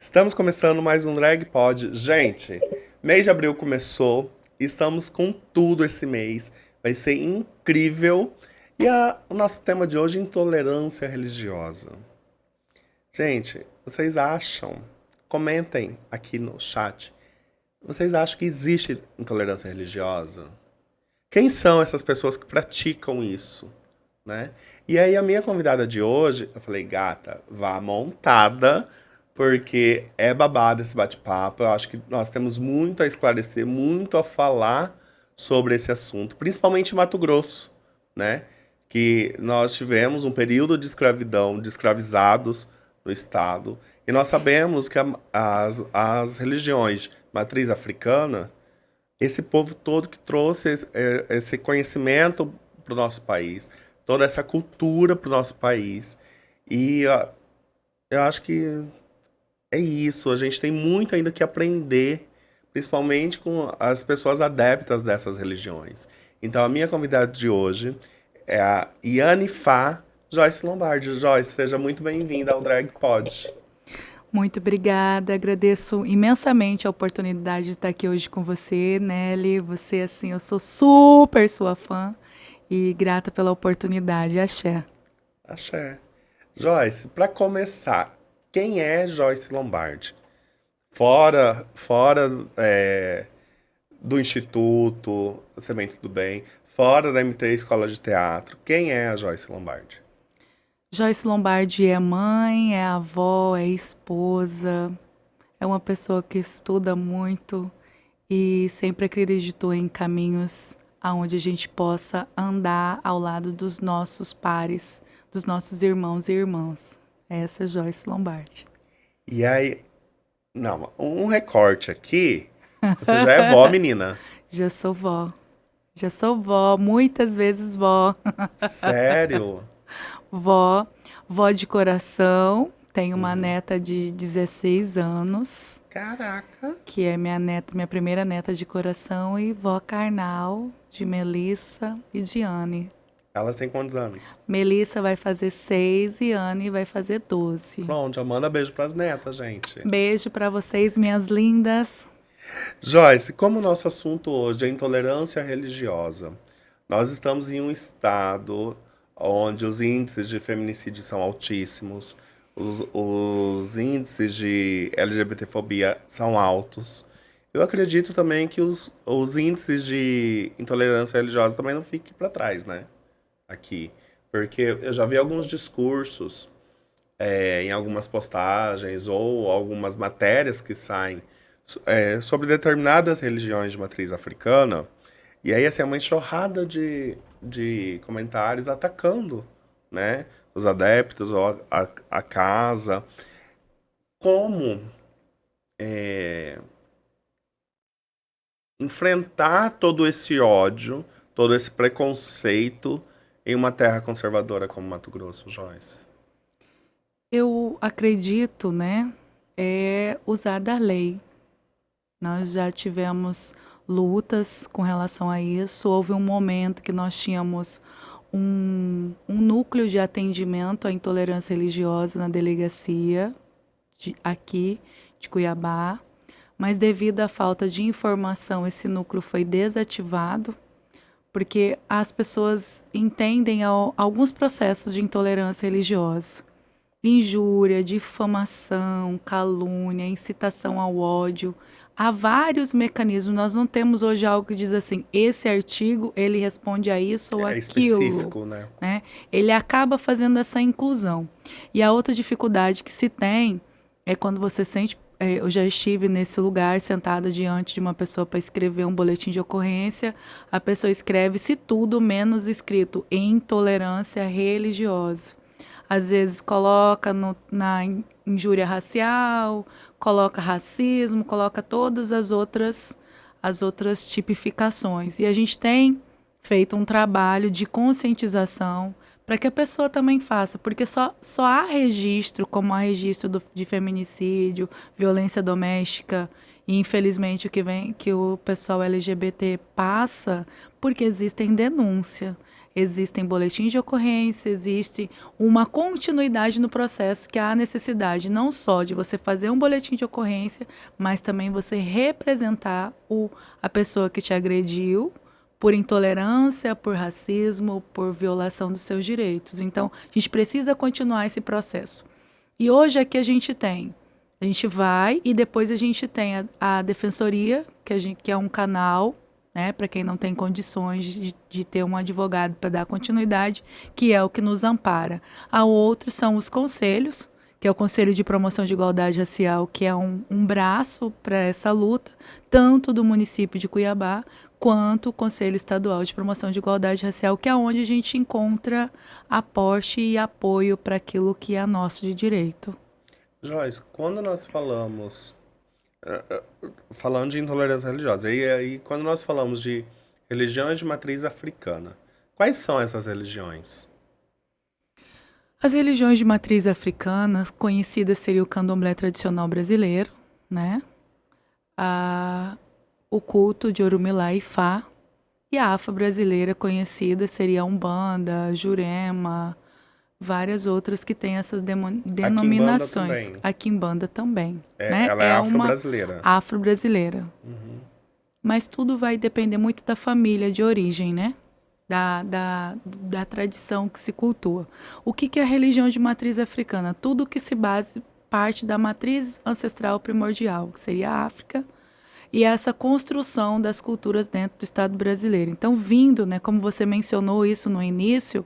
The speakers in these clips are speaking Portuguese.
Estamos começando mais um Drag Pod. Gente, mês de abril começou, estamos com tudo esse mês. Vai ser incrível. O nosso tema de hoje é intolerância religiosa. Gente, vocês acham? Comentem aqui no chat. Vocês acham que existe intolerância religiosa? Quem são essas pessoas que praticam isso, né? E aí a minha convidada de hoje, eu falei, gata, vá montada, porque é babado esse bate-papo. Eu acho que nós temos muito a esclarecer, muito a falar sobre esse assunto, principalmente em Mato Grosso, né? Que nós tivemos um período de escravidão, de escravizados no estado, e nós sabemos que as religiões de matriz africana, esse povo todo que trouxe esse conhecimento para o nosso país, toda essa cultura para o nosso país. E eu acho que é isso, a gente tem muito ainda que aprender, principalmente com as pessoas adeptas dessas religiões. Então, a minha convidada de hoje é a Yanifá Joyce Lombardi. Joyce, seja muito bem-vinda ao Drag Pod. Muito obrigada, agradeço imensamente a oportunidade de estar aqui hoje com você, Nelly. Você, assim, eu sou super sua fã e grata pela oportunidade. Axé. Axé. Joyce, para começar, quem é Joyce Lombardi? Fora do Instituto Sementes do Bem, fora da MT Escola de Teatro, quem é a Joyce Lombardi? Joyce Lombardi é mãe, é avó, é esposa, é uma pessoa que estuda muito e sempre acreditou em caminhos aonde a gente possa andar ao lado dos nossos pares, dos nossos irmãos e irmãs. Essa é Joyce Lombardi. E aí, não, um recorte aqui, você já é vó, menina. Já sou vó. Já sou vó, muitas vezes vó. Sério? Vó, vó de coração. Tenho uma Uhum. neta de 16 anos, Caraca. que é minha neta, minha primeira neta de coração, e vó carnal de Melissa e de Anne. Elas têm quantos anos? Melissa vai fazer 6 e Anne vai fazer 12. Pronto, já manda beijo pras netas, gente. Beijo pra vocês, minhas lindas. Joyce, como o nosso assunto hoje é intolerância religiosa, nós estamos em um estado onde os índices de feminicídio são altíssimos, os índices de LGBTfobia são altos. Eu acredito também que os índices de intolerância religiosa também não fiquem para trás, né? Aqui. Porque eu já vi alguns discursos em algumas postagens ou algumas matérias que saem sobre determinadas religiões de matriz africana, e aí assim, é uma enxurrada de comentários atacando, né, os adeptos, ou a casa. Como enfrentar todo esse ódio, todo esse preconceito em uma terra conservadora como Mato Grosso, Joyce? Eu acredito, né, é usar da lei. Nós já tivemos lutas com relação a isso. Houve um momento que nós tínhamos um núcleo de atendimento à intolerância religiosa na delegacia aqui de Cuiabá, mas devido à falta de informação, esse núcleo foi desativado, porque as pessoas entendem alguns processos de intolerância religiosa. Injúria, difamação, calúnia, incitação ao ódio. Há vários mecanismos. Nós não temos hoje algo que diz assim, esse artigo ele responde a isso ou É aquilo, específico, né? né? Ele acaba fazendo essa inclusão. E a outra dificuldade que se tem é quando você sente. Eu já estive nesse lugar, sentada diante de uma pessoa para escrever um boletim de ocorrência. A pessoa escreve-se tudo menos escrito intolerância religiosa. Às vezes coloca na injúria racial, coloca racismo, coloca todas as outras tipificações. E a gente tem feito um trabalho de conscientização para que a pessoa também faça, porque só há registro, como há registro de feminicídio, violência doméstica, e infelizmente o que o pessoal LGBT passa, porque existem denúncia. existem boletins de ocorrência, existe uma continuidade no processo, que há necessidade não só de você fazer um boletim de ocorrência, mas também você representar a pessoa que te agrediu por intolerância, por racismo, por violação dos seus direitos. Então, a gente precisa continuar esse processo. E hoje aqui a gente vai e depois a gente tem a defensoria, que é um canal, né, para quem não tem condições de ter um advogado para dar continuidade, que é o que nos ampara. A outro são os conselhos, que é o Conselho de Promoção de Igualdade Racial, que é um braço para essa luta, tanto do município de Cuiabá, quanto o Conselho Estadual de Promoção de Igualdade Racial, que é onde a gente encontra aporte e apoio para aquilo que é nosso de direito. Joyce, quando nós falando de intolerância religiosa, e aí quando nós falamos de religiões de matriz africana, quais são essas religiões? As religiões de matriz africana, conhecidas seria o candomblé tradicional brasileiro, né? O culto de Orumilá e Fá, e a afro-brasileira conhecida seria a Umbanda, Jurema, várias outras que têm essas denominações. A Quimbanda também. né? Ela é afro-brasileira. Afro-brasileira. Uhum. Mas tudo vai depender muito da família de origem, né? Da tradição que se cultua. O que é a religião de matriz africana? Tudo que se parte da matriz ancestral primordial, que seria a África, e essa construção das culturas dentro do Estado brasileiro. Então, vindo, né, como você mencionou isso no início,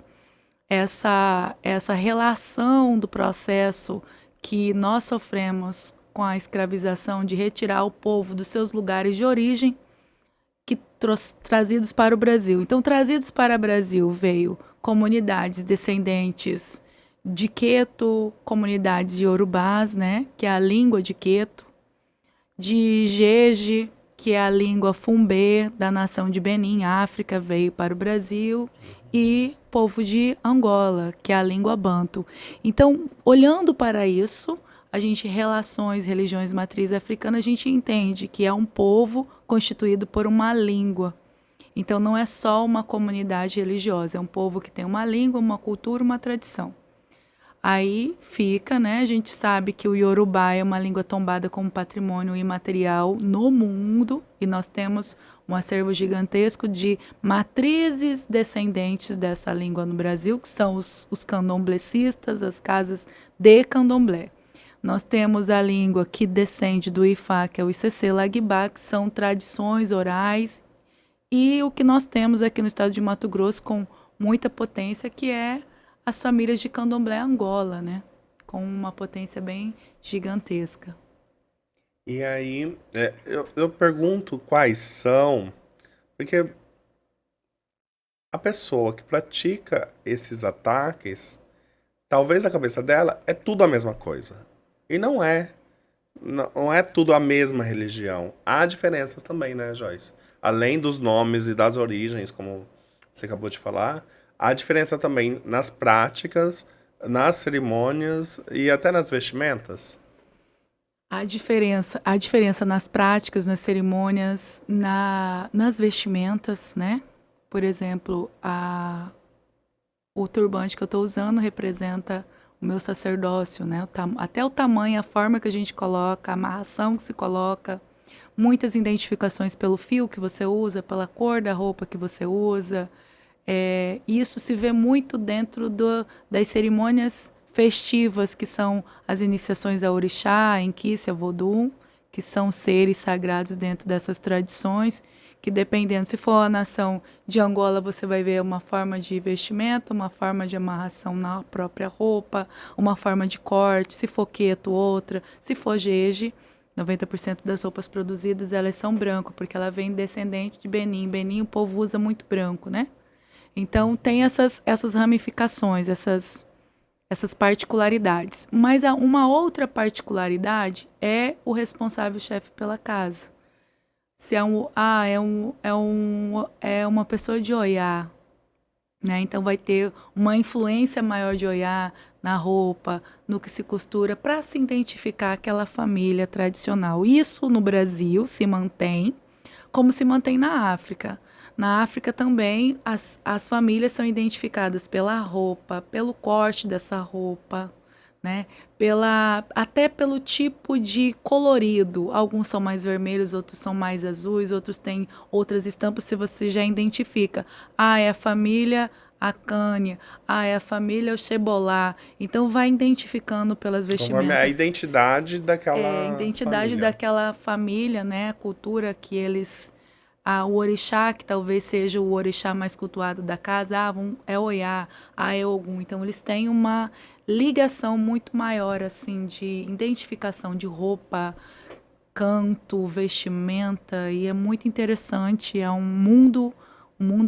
essa relação do processo que nós sofremos com a escravização, de retirar o povo dos seus lugares de origem, trazidos para o Brasil. Então, trazidos para o Brasil veio comunidades descendentes de Queto, comunidades iorubás, né, que é a língua de Queto, de Jeje, que é a língua Fumbê da nação de Benin, África, veio para o Brasil, e povo de Angola, que é a língua Banto. Então, olhando para isso, a gente religiões matriz africana, a gente entende que é um povo constituído por uma língua. Então, não é só uma comunidade religiosa, é um povo que tem uma língua, uma cultura, uma tradição. Aí fica, né? A gente sabe que o Yorubá é uma língua tombada como patrimônio imaterial no mundo, e nós temos um acervo gigantesco de matrizes descendentes dessa língua no Brasil, que são os candomblecistas, as casas de candomblé. Nós temos a língua que descende do Ifá, que é o ICC Laguibá, que são tradições orais, e o que nós temos aqui no estado de Mato Grosso com muita potência, que é as famílias de candomblé Angola, né? Com uma potência bem gigantesca. E aí, eu pergunto quais são, porque a pessoa que pratica esses ataques, talvez a cabeça dela é tudo a mesma coisa. E não é. Não é tudo a mesma religião. Há diferenças também, né, Joyce? Além dos nomes e das origens, como você acabou de falar, há diferença também nas práticas, nas cerimônias e até nas vestimentas? A diferença nas práticas, nas cerimônias, nas vestimentas, né? Por exemplo, o turbante que eu estou usando representa o meu sacerdócio, né? Até o tamanho, a forma que a gente coloca, a amarração que se coloca, muitas identificações pelo fio que você usa, pela cor da roupa que você usa. Isso se vê muito dentro das cerimônias festivas, que são as iniciações a orixá, Enquícia, Vodum, que são seres sagrados dentro dessas tradições, que dependendo, se for a nação de Angola, você vai ver uma forma de vestimento, uma forma de amarração na própria roupa, uma forma de corte, se for Queto, outra, se for Jeje, 90% das roupas produzidas, elas são branco, porque ela vem descendente de Benin. Benin, o povo usa muito branco, né? Então, tem essas ramificações, essas particularidades. Mas uma outra particularidade é o responsável chefe pela casa. Se é uma pessoa de Oiá, né? Então vai ter uma influência maior de Oiá na roupa, no que se costura, para se identificar aquela família tradicional. Isso no Brasil se mantém como se mantém na África. Na África também, as famílias são identificadas pela roupa, pelo corte dessa roupa, né? Até pelo tipo de colorido. Alguns são mais vermelhos, outros são mais azuis, outros têm outras estampas, se você já identifica. Ah, é a família Akânia. Ah, é a família Oxebolá. Então, vai identificando pelas Conforme a vestimentas identidade daquela identidade família. daquela família, né? A cultura que eles o orixá, que talvez seja o orixá mais cultuado da casa, é Oiá, é Ogum. Então, eles têm uma ligação muito maior, assim, de identificação de roupa, canto, vestimenta, e é muito interessante, é um mundo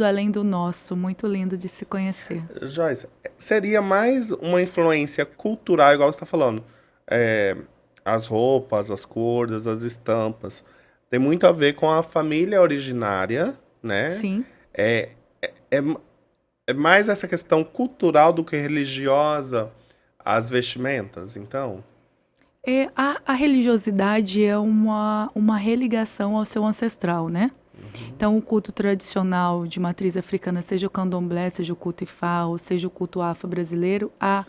além do nosso, muito lindo de se conhecer. Joyce, seria mais uma influência cultural, igual você está falando. É, as roupas, as cores, as estampas. Tem muito a ver com a família originária, né? Sim. É, é, é mais essa questão cultural do que religiosa, as vestimentas, então. A religiosidade é uma religação ao seu ancestral, né? Então, o culto tradicional de matriz africana, seja o candomblé, seja o culto ifá, ou seja o culto afro-brasileiro, a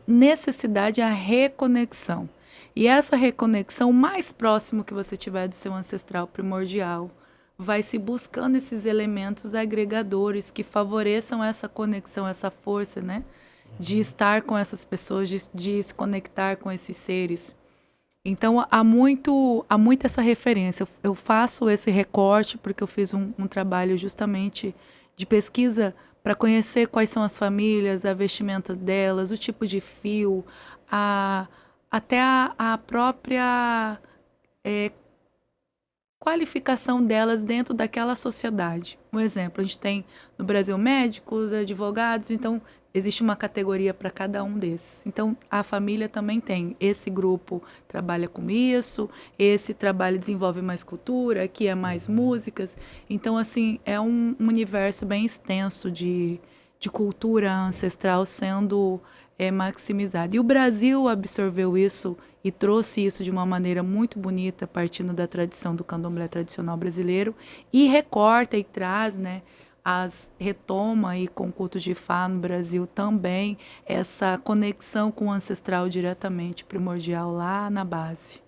necessidade é a reconexão. E essa reconexão, o mais próximo que você tiver do seu ancestral primordial, vai se buscando esses elementos agregadores que favoreçam essa conexão, essa força, né? De estar com essas pessoas, de se conectar com esses seres. Então, há muito essa referência. Eu faço esse recorte porque eu fiz um trabalho justamente de pesquisa para conhecer quais são as famílias, a vestimenta delas, o tipo de fio, a, até a própria qualificação delas dentro daquela sociedade. Um exemplo, a gente tem no Brasil médicos, advogados, então existe uma categoria para cada um desses. Então a família também tem. Esse grupo trabalha com isso, esse trabalho desenvolve mais cultura, aqui é mais músicas. Então, assim, é um universo bem extenso de cultura ancestral sendo maximizado. E o Brasil absorveu isso e trouxe isso de uma maneira muito bonita, partindo da tradição do candomblé tradicional brasileiro, e recorta e traz, né, retoma e com cultos de Ifá no Brasil também essa conexão com o ancestral diretamente primordial lá na base.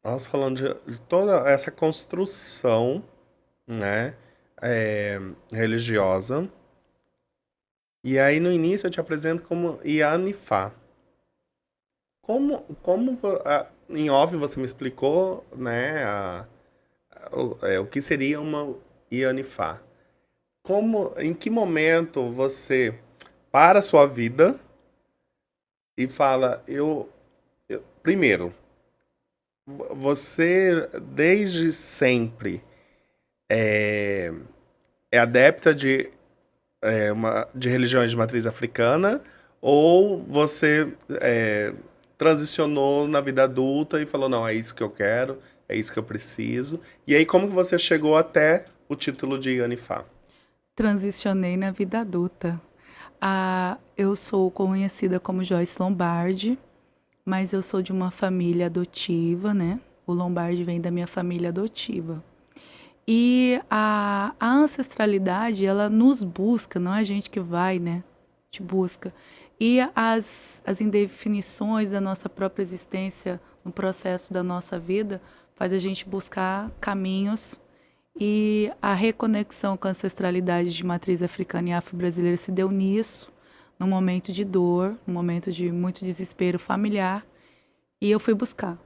Nós falando de toda essa construção, né, religiosa. E aí no início eu te apresento como Yanifá. Em off você me explicou, né, o que seria uma Yanifá. Em que momento você para a sua vida e fala, primeiro, você desde sempre é adepta de religiões de matriz africana ou você transicionou na vida adulta e falou, não, é isso que eu quero, é isso que eu preciso. E aí, como que você chegou até o título de Yanifá? Transicionei na vida adulta. Eu sou conhecida como Joyce Lombardi, mas eu sou de uma família adotiva, né? O Lombardi vem da minha família adotiva. E a ancestralidade, ela nos busca, não é a gente que vai, né? Te busca. E as indefinições da nossa própria existência no processo da nossa vida faz a gente buscar caminhos e a reconexão com a ancestralidade de matriz africana e afro-brasileira se deu nisso, num momento de dor, num momento de muito desespero familiar, e eu fui buscar.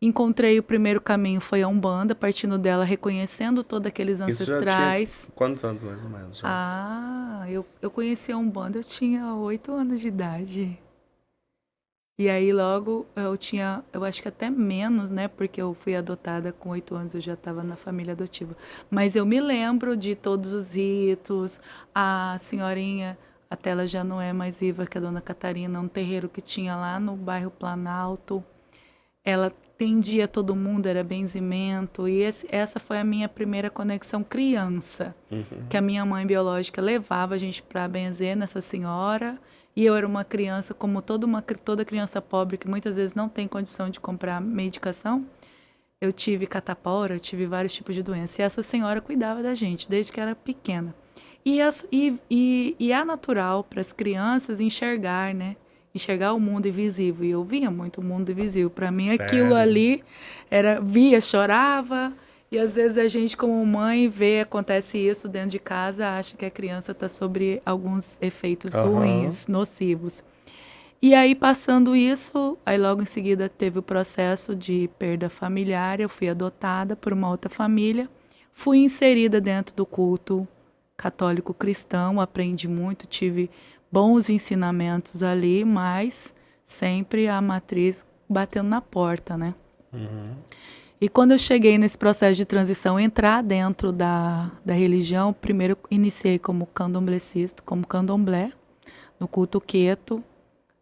Encontrei o primeiro caminho, foi a Umbanda, partindo dela, reconhecendo todos aqueles Isso já tinha ancestrais. quantos anos mais ou menos, Joyce? Eu conheci a Umbanda, eu tinha 8 anos de idade. E aí logo eu acho que até menos, né? Porque eu fui adotada com 8 anos, eu já estava na família adotiva. Mas eu me lembro de todos os ritos, a senhorinha, até ela já não é mais viva, que é a dona Catarina, um terreiro que tinha lá no bairro Planalto. Ela atendia todo mundo, era benzimento, e essa foi a minha primeira conexão criança, que a minha mãe biológica levava a gente para benzer nessa senhora, e eu era uma criança, como toda criança pobre, que muitas vezes não tem condição de comprar medicação, eu tive catapora, eu tive vários tipos de doença. E essa senhora cuidava da gente desde que era pequena. E é natural para as crianças enxergar, né? Enxergar o mundo invisível. E eu via muito o mundo invisível. Para mim, aquilo Sério? ali era via, chorava. E às vezes a gente, como mãe, vê, acontece isso dentro de casa, acha que a criança está sobre alguns efeitos Aham. ruins, nocivos. E aí, passando isso, aí logo em seguida teve o processo de perda familiar. Eu fui adotada por uma outra família. Fui inserida dentro do culto católico cristão, aprendi muito, tive bons ensinamentos ali, mas sempre a matriz batendo na porta, né? Uhum. E quando eu cheguei nesse processo de transição, entrar dentro da religião, primeiro iniciei como candomblecista, como candomblé, no culto queto,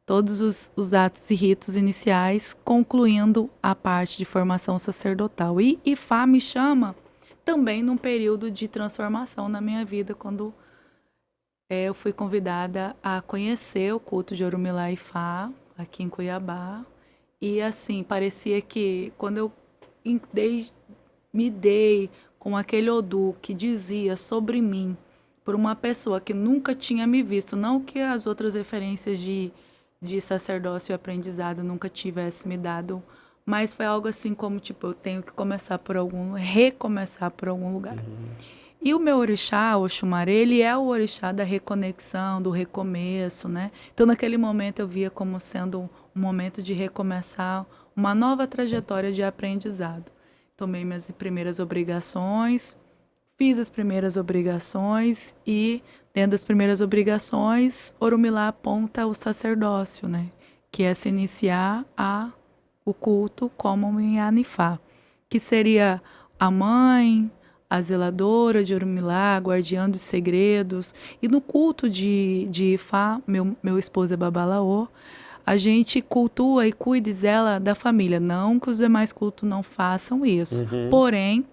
todos os atos e ritos iniciais, concluindo a parte de formação sacerdotal. E Ifá me chama também num período de transformação na minha vida, quando eu fui convidada a conhecer o culto de Orumilá Ifá, aqui em Cuiabá. E assim, parecia que quando eu me dei com aquele Odu que dizia sobre mim, por uma pessoa que nunca tinha me visto, não que as outras referências de sacerdócio e aprendizado nunca tivesse me dado, mas foi algo assim como, tipo, eu tenho que recomeçar por algum lugar. Uhum. E o meu orixá, o Oxumaré, ele é o orixá da reconexão, do recomeço, né? Então, naquele momento, eu via como sendo um momento de recomeçar uma nova trajetória de aprendizado. Tomei minhas primeiras obrigações, fiz as primeiras obrigações e, dentro das primeiras obrigações, Orumilá aponta o sacerdócio, né? Que é se iniciar o culto como em Anifá, que seria a mãe, a zeladora de Orumilá, a guardiã dos segredos. E no culto de Ifá, meu esposo é Babalaô, a gente cultua e cuida e zela da família. Não que os demais cultos não façam isso. Uhum. Porém,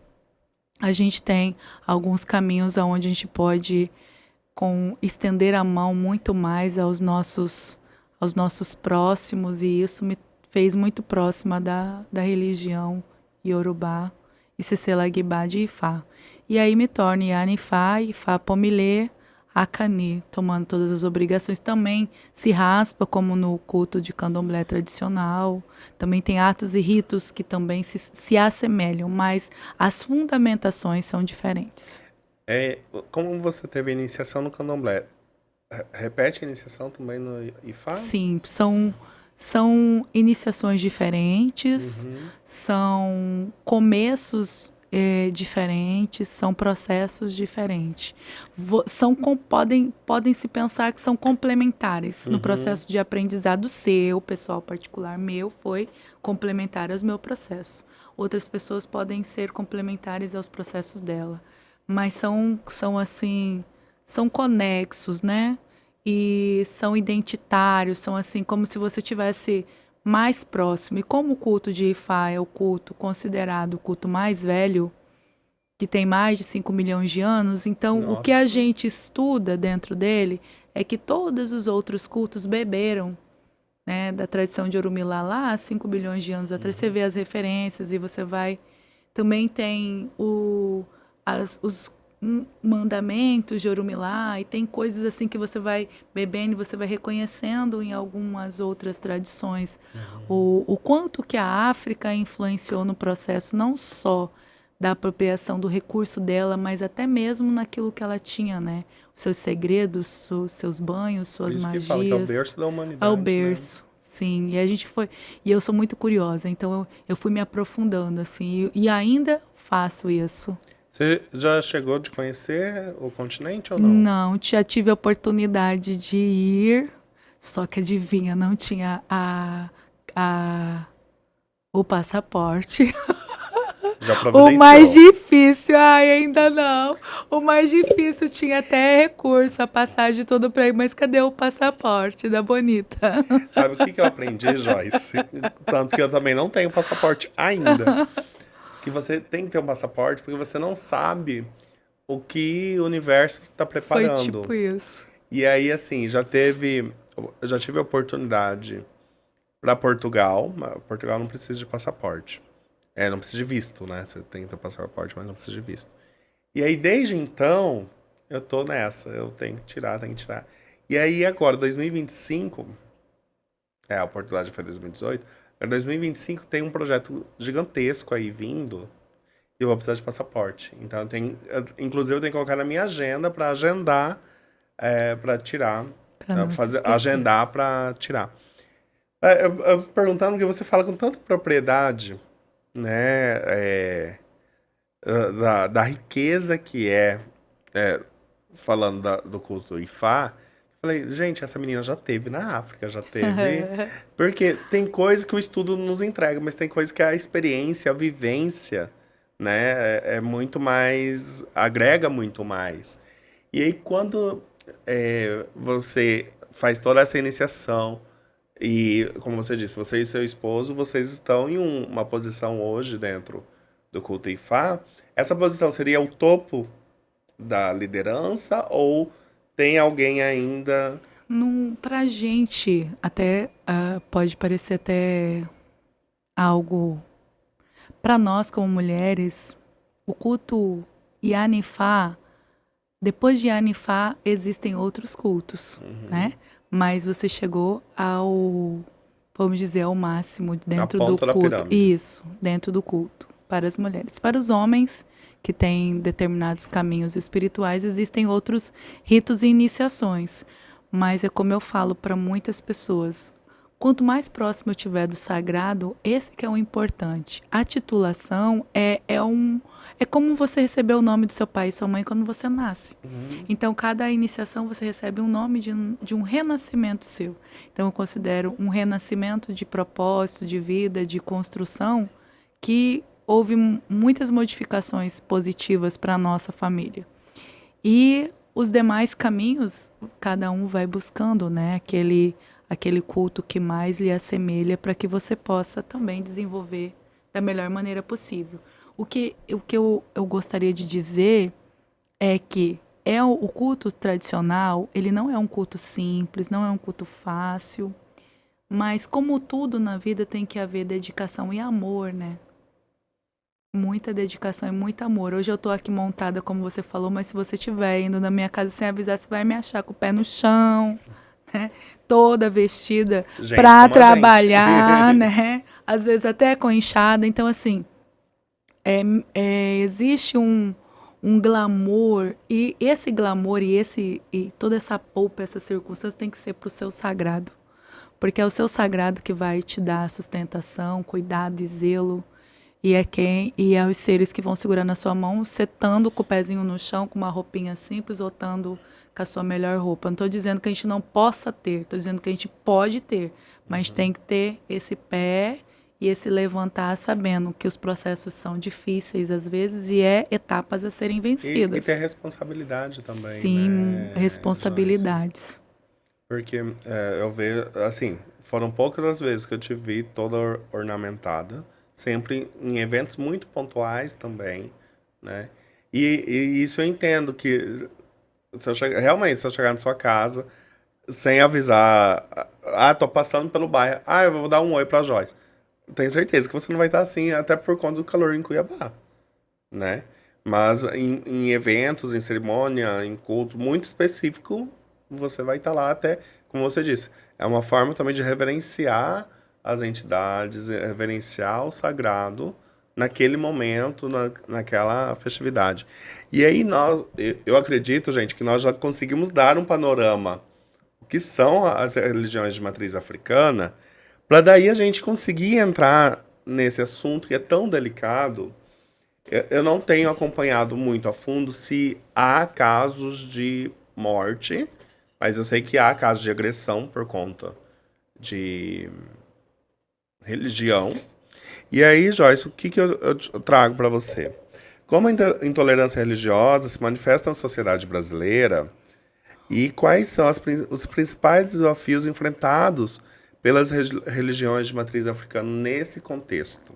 a gente tem alguns caminhos aonde a gente pode estender a mão muito mais aos nossos próximos, e isso me fez muito próxima da religião Yorubá e Cecelaguibá de Ifá. E aí me torno Yanifá, Ifá Pomilê, Akani, tomando todas as obrigações. Também se raspa, como no culto de candomblé tradicional. Também tem atos e ritos que também se assemelham, mas as fundamentações são diferentes. É, como você teve a iniciação no candomblé, repete a iniciação também no Ifá? Sim, são iniciações diferentes, Uhum. são começos diferentes, são processos diferentes. Podem se pensar que são complementares no Uhum. processo de aprendizado seu, pessoal particular meu, foi complementar ao meu processo. Outras pessoas podem ser complementares aos processos dela, mas são assim, são conexos, né? E são identitários, são assim como se você tivesse mais próximo. E como o culto de Ifá é o culto considerado o culto mais velho, que tem mais de 5 milhões de anos, então o que a Nossa. gente estuda dentro dele é que todos os outros cultos beberam, né, da tradição de Orumilá lá há 5 bilhões de anos atrás. Você Uhum. vê as referências e você vai. Também tem os mandamentos de Orumilá, e tem coisas assim que você vai bebendo e você vai reconhecendo em algumas outras tradições. Uhum. O quanto que a África influenciou no processo, não só da apropriação do recurso dela, mas até mesmo naquilo que ela tinha, né? Os seus segredos, seus banhos, Por suas isso que fala que é o magias, berço da ao humanidade, né? berço. Sim, e a gente foi. E eu sou muito curiosa, então eu fui me aprofundando, assim, e ainda faço isso. Você já chegou de conhecer o continente ou não? Não, já tive a oportunidade de ir, só que adivinha, não tinha a, o passaporte. Já O mais providenciou. difícil, ai, ainda não. O mais difícil tinha até recurso, a passagem toda pra ir, mas cadê o passaporte da Bonita? Sabe o que que eu aprendi, Joyce? Tanto que eu também não tenho passaporte ainda. Que você tem que ter um passaporte porque você não sabe o que o universo está Foi preparando. tipo isso. E aí, assim, eu já tive a oportunidade para Portugal. Mas Portugal não precisa de passaporte. Não precisa de visto, né? Você tem que ter passaporte, mas não precisa de visto. E aí, desde então, eu tô nessa. Eu tenho que tirar, tenho que tirar. E aí, agora, 2025... a oportunidade foi 2018. Agora, 2025 tem um projeto gigantesco aí vindo. E eu vou precisar de passaporte. Então, inclusive, eu tenho que colocar na minha agenda para agendar, para tirar. Para não se esquecer. Agendar para tirar. Eu perguntando que você fala com tanta propriedade, né? Da riqueza que falando do culto Ifá, falei, gente, essa menina já teve na África, já teve. Porque tem coisa que o estudo nos entrega, mas tem coisa que a experiência, a vivência, né, é muito mais, agrega muito mais. E aí, quando você faz toda essa iniciação, e, como você disse, você e seu esposo, vocês estão em uma posição hoje dentro do culto Ifá. Essa posição seria o topo da liderança ou tem alguém ainda? Pra gente, até pode parecer até algo. Para nós, como mulheres, o culto Yanifá, depois de Yanifá, existem outros cultos, né? Mas você chegou vamos dizer, ao máximo A dentro do ponta da culto. pirâmide. Isso, dentro do culto, para as mulheres. Para os homens, que têm determinados caminhos espirituais, existem outros ritos e iniciações. Mas é como eu falo para muitas pessoas, quanto mais próximo eu estiver do sagrado, esse que é o importante. A titulação é como você receber o nome do seu pai e sua mãe quando você nasce. Então, cada iniciação você recebe um nome de um renascimento seu. Então, eu considero um renascimento de propósito, de vida, de construção, que houve muitas modificações positivas para a nossa família. E os demais caminhos, cada um vai buscando, né? Aquele culto que mais lhe assemelha para que você possa também desenvolver da melhor maneira possível. O que eu gostaria de dizer é que o culto tradicional, ele não é um culto simples, não é um culto fácil, mas como tudo na vida tem que haver dedicação e amor, né? Muita dedicação e muito amor. Hoje eu tô aqui montada, como você falou, mas se você estiver indo na minha casa sem avisar, você vai me achar com o pé no chão, né? Toda vestida Gente para como a gente. trabalhar, né? Às vezes até com enxada. Então, assim, existe um glamour, e esse glamour e toda essa polpa, essa circunstância tem que ser pro seu sagrado. Porque é o seu sagrado que vai te dar sustentação, cuidado e zelo. E é os seres que vão segurar na sua mão, setando com o pezinho no chão, com uma roupinha simples, ou estando com a sua melhor roupa. Não estou dizendo que a gente não possa ter, estou dizendo que a gente pode ter, mas tem que ter esse pé e esse levantar sabendo que os processos são difíceis às vezes e etapas a serem E vencidas. ter responsabilidade também, Sim, né, Joyce? responsabilidades. Porque eu vejo, assim, foram poucas as vezes que eu te vi toda ornamentada, sempre em eventos muito pontuais também, né? E isso eu entendo que realmente, se eu chegar na sua casa sem avisar, tô passando pelo bairro, eu vou dar um oi pra Joyce. Tenho certeza que você não vai estar assim, até por conta do calor em Cuiabá, né? Mas em eventos, em cerimônia, em culto muito específico, você vai estar lá até, como você disse, é uma forma também de reverenciar as entidades, reverenciar o sagrado naquele momento, naquela festividade. E aí eu acredito, gente, que nós já conseguimos dar um panorama o que são as religiões de matriz africana, para daí a gente conseguir entrar nesse assunto que é tão delicado. Eu não tenho acompanhado muito a fundo se há casos de morte, mas eu sei que há casos de agressão por conta de religião. E aí, Joyce, o que eu trago para você? Como a intolerância religiosa se manifesta na sociedade brasileira e quais são os principais desafios enfrentados pelas religiões de matriz africana nesse contexto?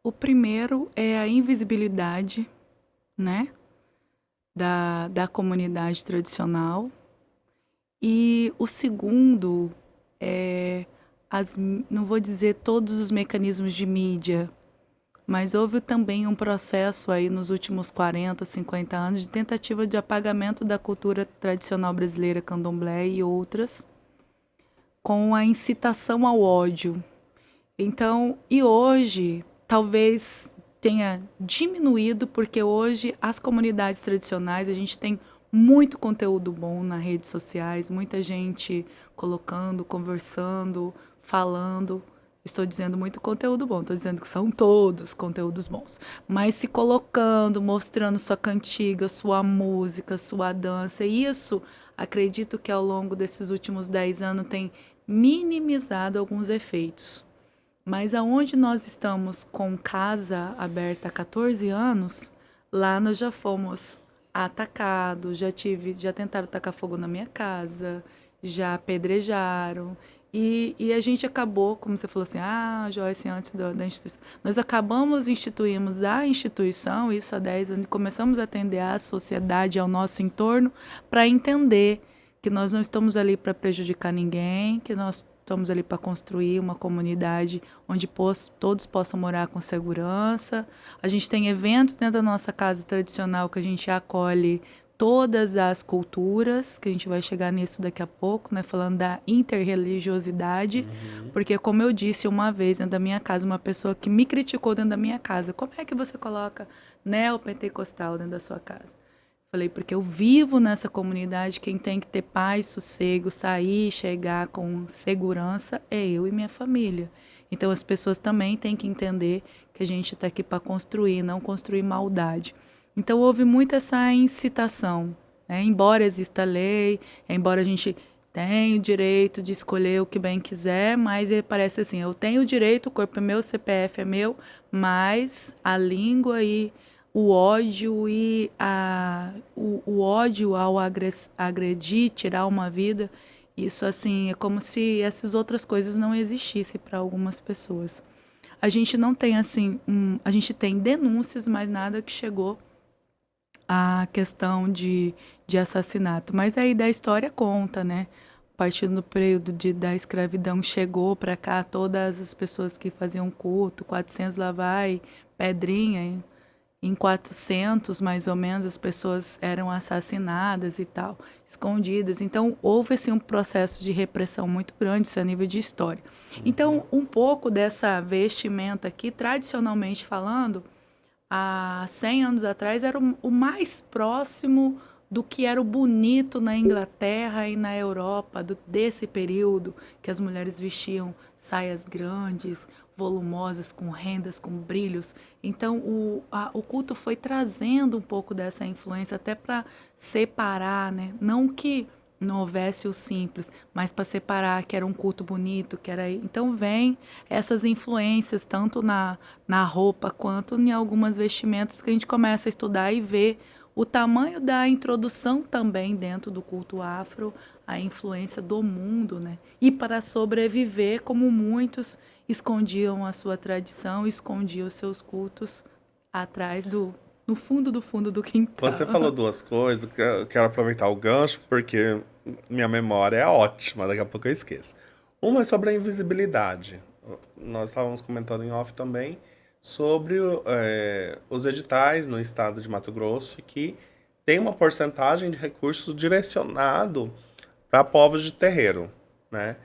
O primeiro é a invisibilidade, né, da comunidade tradicional. E o segundo é não vou dizer todos os mecanismos de mídia, mas houve também um processo aí nos últimos 40, 50 anos de tentativa de apagamento da cultura tradicional brasileira, candomblé e outras, com a incitação ao ódio. Então, e hoje, talvez tenha diminuído, porque hoje as comunidades tradicionais, a gente tem muito conteúdo bom nas redes sociais, muita gente colocando, conversando, falando. Estou dizendo muito conteúdo bom, estou dizendo que são todos conteúdos bons. Mas se colocando, mostrando sua cantiga, sua música, sua dança, isso acredito que ao longo desses últimos 10 anos tem minimizado alguns efeitos. Mas aonde nós estamos com casa aberta há 14 anos, lá nós já fomos atacados, já tentaram tacar fogo na minha casa, já apedrejaram. E a gente acabou, como você falou assim, Joyce, antes da instituição. Nós instituímos a instituição, isso há 10 anos, começamos a atender à sociedade, ao nosso entorno, para entender que nós não estamos ali para prejudicar ninguém, que nós estamos ali para construir uma comunidade onde todos possam morar com segurança. A gente tem eventos dentro da nossa casa tradicional que a gente acolhe todas as culturas, que a gente vai chegar nisso daqui a pouco, né, falando da interreligiosidade, porque como eu disse uma vez dentro da minha casa, uma pessoa que me criticou dentro da minha casa, como é que você coloca neopentecostal dentro da sua casa? Falei, porque eu vivo nessa comunidade, quem tem que ter paz, sossego, sair, chegar com segurança é eu e minha família. Então as pessoas também têm que entender que a gente está aqui para construir, não construir maldade. Então houve muito essa incitação, né? Embora exista lei, embora a gente tenha o direito de escolher o que bem quiser, mas parece assim, eu tenho o direito, o corpo é meu, o CPF é meu, mas a língua e o ódio o ódio ao agredir, tirar uma vida, isso assim é como se essas outras coisas não existissem para algumas pessoas. A gente não tem assim, a gente tem denúncias, mas nada que chegou à questão de assassinato. Mas aí da história conta, né? A partir do período da escravidão chegou para cá todas as pessoas que faziam culto, 400 lá vai, pedrinha, em 400, mais ou menos, as pessoas eram assassinadas e tal, escondidas. Então, houve assim, um processo de repressão muito grande, isso é a nível de história. Então, um pouco dessa vestimenta aqui, tradicionalmente falando, há 100 anos atrás, era o mais próximo do que era o bonito na Inglaterra e na Europa, desse período, que as mulheres vestiam saias grandes, volumosas, com rendas, com brilhos. Então, o culto foi trazendo um pouco dessa influência até para separar, né? Não que não houvesse o simples, mas para separar que era um culto bonito, que era... Então, vem essas influências, tanto na roupa quanto em algumas vestimentas que a gente começa a estudar e ver o tamanho da introdução também dentro do culto afro, a influência do mundo, né? E para sobreviver, como muitos escondiam a sua tradição, escondiam os seus cultos atrás no fundo do fundo do quintal. Você falou duas coisas, que eu quero aproveitar o gancho, porque minha memória é ótima, daqui a pouco eu esqueço. Uma é sobre a invisibilidade. Nós estávamos comentando em off também sobre os editais no estado de Mato Grosso, que tem uma porcentagem de recursos direcionado para povos de terreiro, né?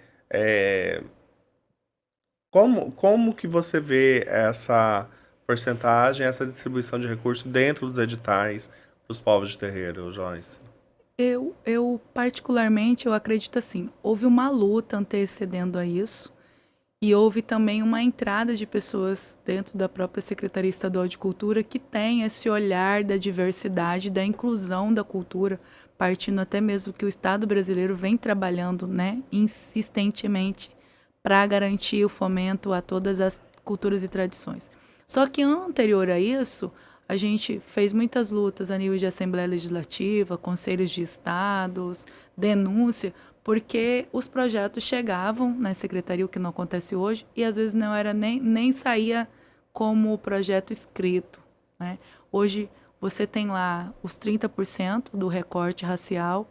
Como que você vê essa porcentagem, essa distribuição de recursos dentro dos editais para os povos de terreiro, Joyce? Eu particularmente, eu acredito assim, houve uma luta antecedendo a isso e houve também uma entrada de pessoas dentro da própria Secretaria Estadual de Cultura que tem esse olhar da diversidade, da inclusão da cultura, partindo até mesmo que o Estado brasileiro vem trabalhando, né, insistentemente para garantir o fomento a todas as culturas e tradições. Só que anterior a isso, a gente fez muitas lutas a nível de Assembleia Legislativa, conselhos de estados, denúncia, porque os projetos chegavam na secretaria, o que não acontece hoje, e às vezes não era nem saía como projeto escrito, né? Hoje você tem lá os 30% do recorte racial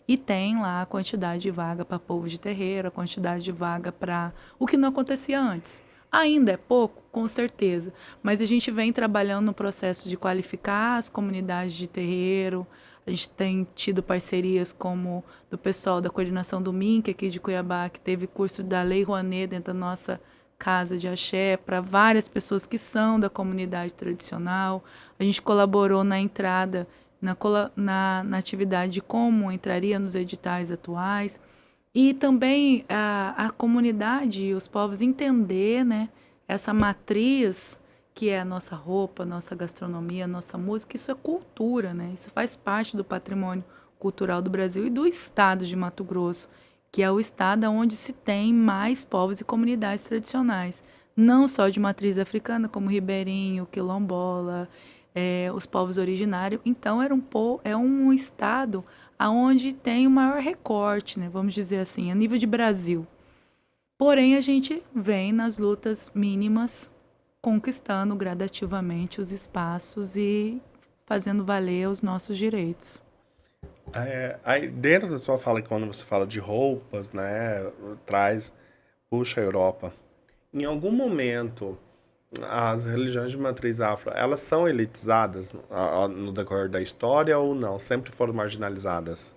e tem lá a quantidade de vaga para povo de terreiro, a quantidade de vaga para o que não acontecia antes. Ainda é pouco? Com certeza. Mas a gente vem trabalhando no processo de qualificar as comunidades de terreiro. A gente tem tido parcerias como do pessoal da coordenação do MINC aqui de Cuiabá, que teve curso da Lei Rouanet dentro da nossa casa de axé, para várias pessoas que são da comunidade tradicional. A gente colaborou na entrada, na atividade de como entraria nos editais atuais. E também a comunidade e os povos entender, né, essa matriz que é a nossa roupa, nossa gastronomia, nossa música, isso é cultura, né? Isso faz parte do patrimônio cultural do Brasil e do estado de Mato Grosso, que é o estado onde se tem mais povos e comunidades tradicionais, não só de matriz africana, como ribeirinho, quilombola, os povos originários. Então é um estado aonde tem o maior recorte, né, vamos dizer assim, a nível de Brasil. Porém, a gente vem nas lutas mínimas, conquistando gradativamente os espaços e fazendo valer os nossos direitos. Aí dentro da sua fala, quando você fala de roupas, né, puxa a Europa. Em algum momento, as religiões de matriz afro, elas são elitizadas no decorrer da história ou não? Sempre foram marginalizadas?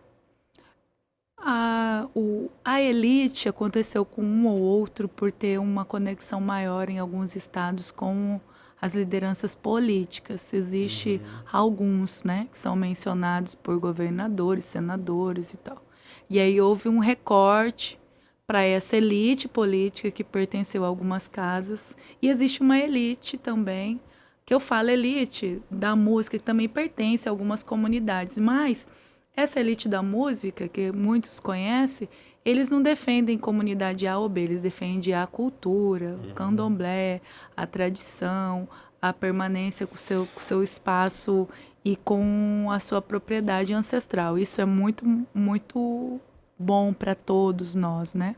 A elite aconteceu com um ou outro por ter uma conexão maior em alguns estados com as lideranças políticas. Existe alguns, né, que são mencionados por governadores, senadores e tal. E aí houve um recorte para essa elite política que pertenceu a algumas casas. E existe uma elite também, que eu falo elite da música, que também pertence a algumas comunidades, mas essa elite da música, que muitos conhecem, eles não defendem comunidade A ou B, eles defendem a cultura, o candomblé, a tradição, a permanência com seu espaço e com a sua propriedade ancestral. Isso é muito, muito bom para todos nós, né?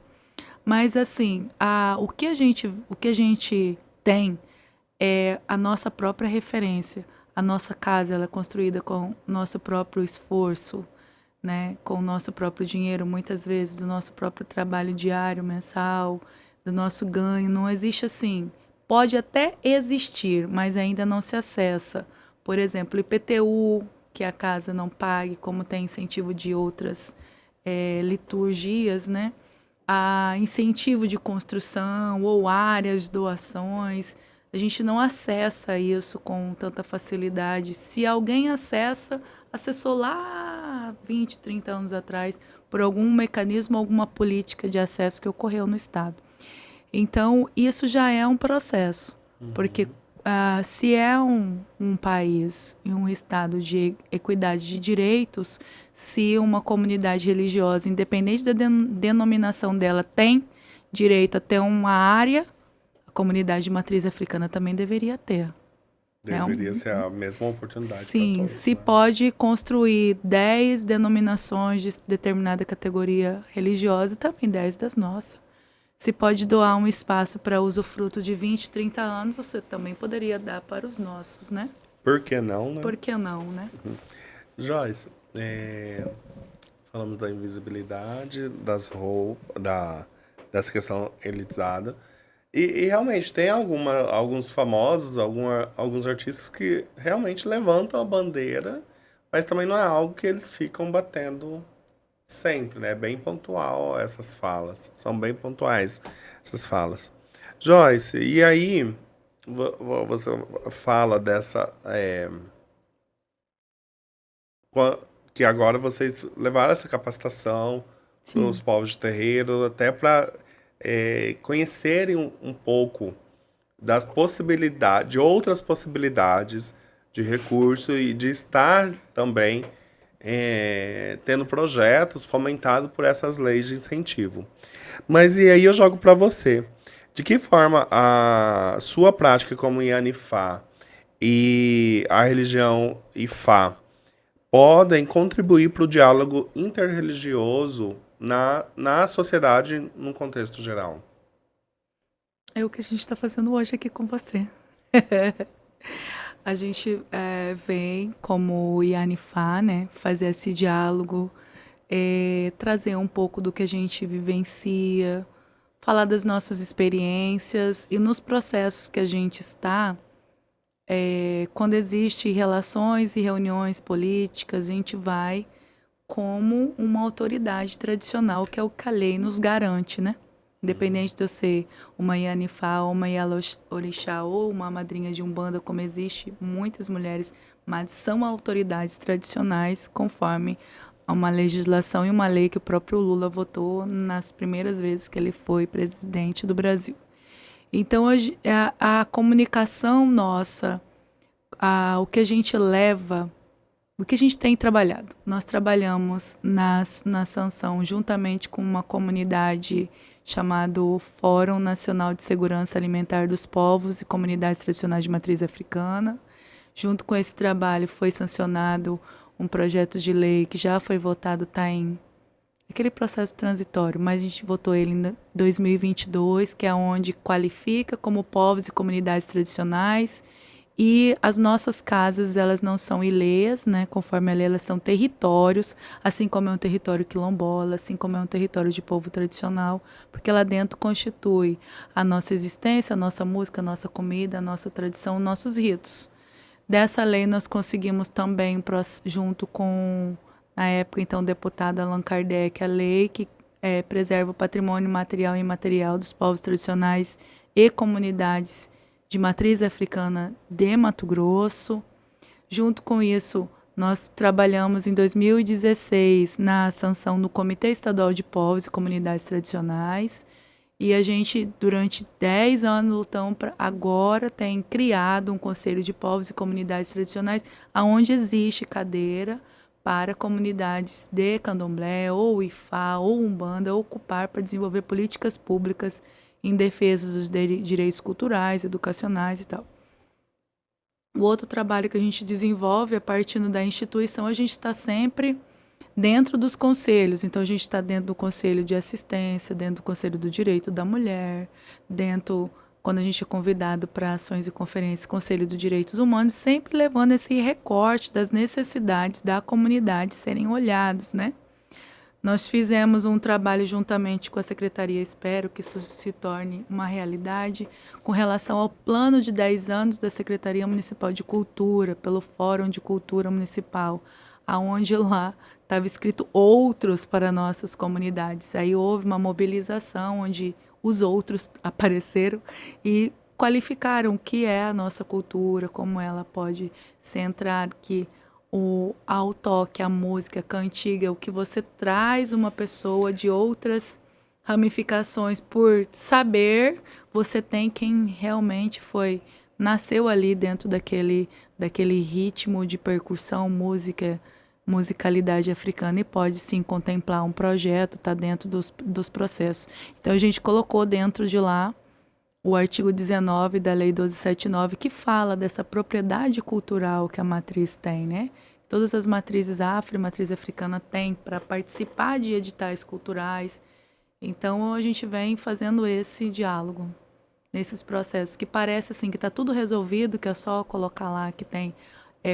Mas assim, o que a gente tem é a nossa própria referência. A nossa casa ela é construída com nosso próprio esforço, né? Com o nosso próprio dinheiro, muitas vezes do nosso próprio trabalho diário, mensal, do nosso ganho. Não existe assim. Pode até existir, mas ainda não se acessa. Por exemplo, IPTU, que a casa não pague, como tem incentivo de outras liturgias, né? A incentivo de construção ou áreas de doações. A gente não acessa isso com tanta facilidade. Se alguém acessa, acessou lá 20, 30 anos atrás, por algum mecanismo, alguma política de acesso que ocorreu no Estado. Então, isso já é um processo, porque se é um país e um Estado de equidade de direitos, se uma comunidade religiosa, independente da denominação dela, tem direito a ter uma área, a comunidade de matriz africana também deveria ter. Deveria ser a mesma oportunidade para Sim, todos, se né? pode construir 10 denominações de determinada categoria religiosa, também 10 das nossas. Se pode doar um espaço para usufruto de 20, 30 anos, você também poderia dar para os nossos, né? Por que não, né? Por que não, né? Joyce, falamos da invisibilidade, das roupas, dessa questão elitizada. E realmente tem alguns famosos, alguns artistas que realmente levantam a bandeira, mas também não é algo que eles ficam batendo sempre, né? É bem pontual essas falas. São bem pontuais essas falas. Joyce, e aí você fala dessa. Que agora vocês levaram essa capacitação para os Sim. povos de terreiro, até para conhecerem um pouco das possibilidades, de outras possibilidades de recurso e de estar também tendo projetos fomentados por essas leis de incentivo. Mas e aí eu jogo para você. De que forma a sua prática como Yanifá e a religião Ifá podem contribuir para o diálogo interreligioso na sociedade num contexto geral? É o que a gente está fazendo hoje aqui com você. A gente vem como Yanifá, né, fazer esse diálogo, trazer um pouco do que a gente vivencia, falar das nossas experiências e nos processos que a gente está. Quando existe relações e reuniões políticas, a gente vai como uma autoridade tradicional, que é o que a lei nos garante, né? Independente de eu ser uma Yanifá, ou uma Yalorixá, ou uma madrinha de Umbanda, como existe muitas mulheres, mas são autoridades tradicionais, conforme uma legislação e uma lei que o próprio Lula votou nas primeiras vezes que ele foi presidente do Brasil. Então, hoje, a comunicação nossa, o que a gente leva, o que a gente tem trabalhado. Nós trabalhamos na sanção juntamente com uma comunidade chamado Fórum Nacional de Segurança Alimentar dos Povos e Comunidades Tradicionais de Matriz Africana. Junto com esse trabalho foi sancionado um projeto de lei que já foi votado, está em aquele processo transitório, mas a gente votou ele em 2022, que é onde qualifica como povos e comunidades tradicionais. E as nossas casas, elas não são ilhas, né? Conforme a lei, elas são territórios, assim como é um território quilombola, assim como é um território de povo tradicional, porque lá dentro constitui a nossa existência, a nossa música, a nossa comida, a nossa tradição, nossos ritos. Dessa lei, nós conseguimos também, junto com, na época, então, o deputado Allan Kardec, a lei que preserva o patrimônio material e imaterial dos povos tradicionais e comunidades de matriz africana de Mato Grosso. Junto com isso, nós trabalhamos em 2016 na sanção do Comitê Estadual de Povos e Comunidades Tradicionais. E a gente, durante 10 anos, lutamos para agora tem criado um Conselho de Povos e Comunidades Tradicionais, onde existe cadeira para comunidades de candomblé, ou ifá, ou umbanda, ocupar para desenvolver políticas públicas em defesa dos direitos culturais, educacionais e tal. O outro trabalho que a gente desenvolve, a partir da instituição, a gente está sempre dentro dos conselhos. Então, a gente está dentro do Conselho de Assistência, dentro do Conselho do Direito da Mulher, dentro, quando a gente é convidado para ações e conferências, Conselho dos Direitos Humanos, sempre levando esse recorte das necessidades da comunidade serem olhados, né? Nós fizemos um trabalho juntamente com a Secretaria, espero que isso se torne uma realidade, com relação ao plano de 10 anos da Secretaria Municipal de Cultura, pelo Fórum de Cultura Municipal, aonde lá estava escrito outros para nossas comunidades. Aí houve uma mobilização onde os outros apareceram e qualificaram o que é a nossa cultura, como ela pode centrar que ao toque, a música, a cantiga, o que você traz uma pessoa de outras ramificações por saber, você tem quem realmente nasceu ali dentro daquele ritmo de percussão, musicalidade africana e pode sim contemplar um projeto, está dentro dos processos. Então a gente colocou dentro de lá o artigo 19 da Lei 1279, que fala dessa propriedade cultural que a matriz tem, né? Todas as matrizes afro e matriz africana têm para participar de editais culturais. Então, a gente vem fazendo esse diálogo nesses processos, que parece assim que está tudo resolvido, que é só colocar lá que tem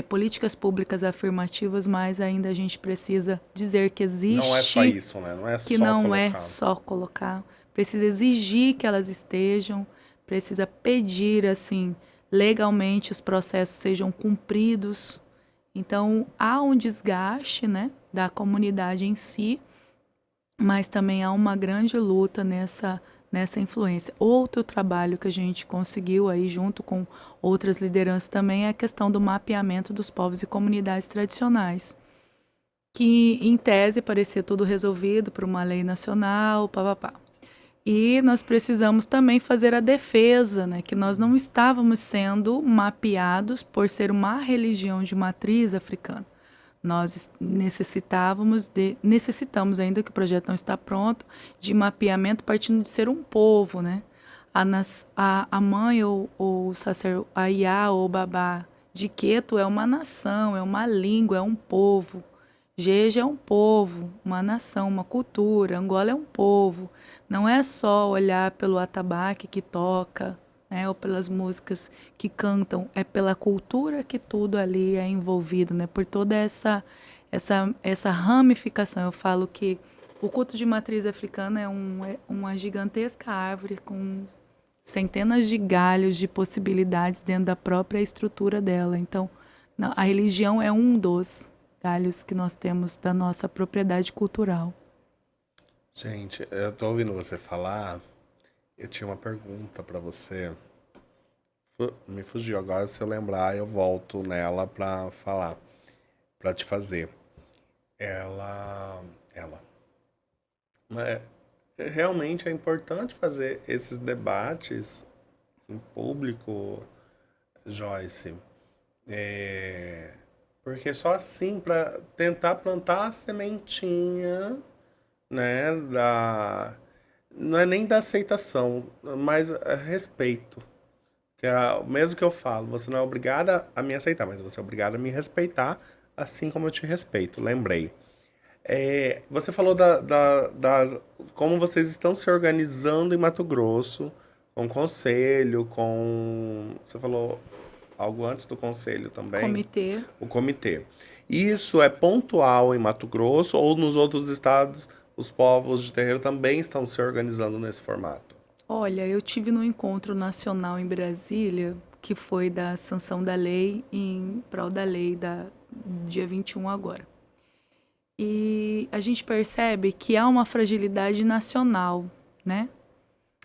políticas públicas afirmativas, mas ainda a gente precisa dizer que existe... Não é só isso, né? Não é que só não colocar. é só colocar. Precisa exigir que elas estejam, precisa pedir, assim, legalmente os processos sejam cumpridos. Então, há um desgaste, né, da comunidade em si, mas também há uma grande luta nessa influência. Outro trabalho que a gente conseguiu aí, junto com outras lideranças também, é a questão do mapeamento dos povos e comunidades tradicionais, que, em tese, parecia tudo resolvido por uma lei nacional, papapá. E nós precisamos também fazer a defesa, né, que nós não estávamos sendo mapeados por ser uma religião de matriz africana. Nós necessitamos ainda, que o projeto não está pronto, de mapeamento partindo de ser um povo, né? A mãe ou a Iá ou o Babá de Queto é uma nação, é uma língua, é um povo. Jeje é um povo, uma nação, uma cultura. Angola é um povo. Não é só olhar pelo atabaque que toca, né, ou pelas músicas que cantam, é pela cultura que tudo ali é envolvido, né, por toda essa ramificação. Eu falo que O culto de matriz africana é uma gigantesca árvore com centenas de galhos de possibilidades dentro da própria estrutura dela. Então, a religião é um dos galhos que nós temos da nossa propriedade cultural. Gente, eu tô ouvindo você falar, eu tinha uma pergunta pra você. Me fugiu agora, se eu lembrar, eu volto nela pra falar, pra te fazer. Ela. É, realmente é importante fazer esses debates em público, Joyce. É, porque só assim, para tentar plantar a sementinha, né, não é nem da aceitação, mas respeito. Mesmo que eu falo, você não é obrigada a me aceitar, mas você é obrigada a me respeitar, assim como eu te respeito. Lembrei. Você falou como vocês estão se organizando em Mato Grosso, com o conselho, com. Você falou algo antes do conselho também? Comitê. O comitê. Isso é pontual em Mato Grosso ou nos outros estados os povos de terreiro também estão se organizando nesse formato? Olha, eu tive no encontro nacional em Brasília, que foi da sanção da lei em prol da lei da dia 21 agora. E a gente percebe que há uma fragilidade nacional, né?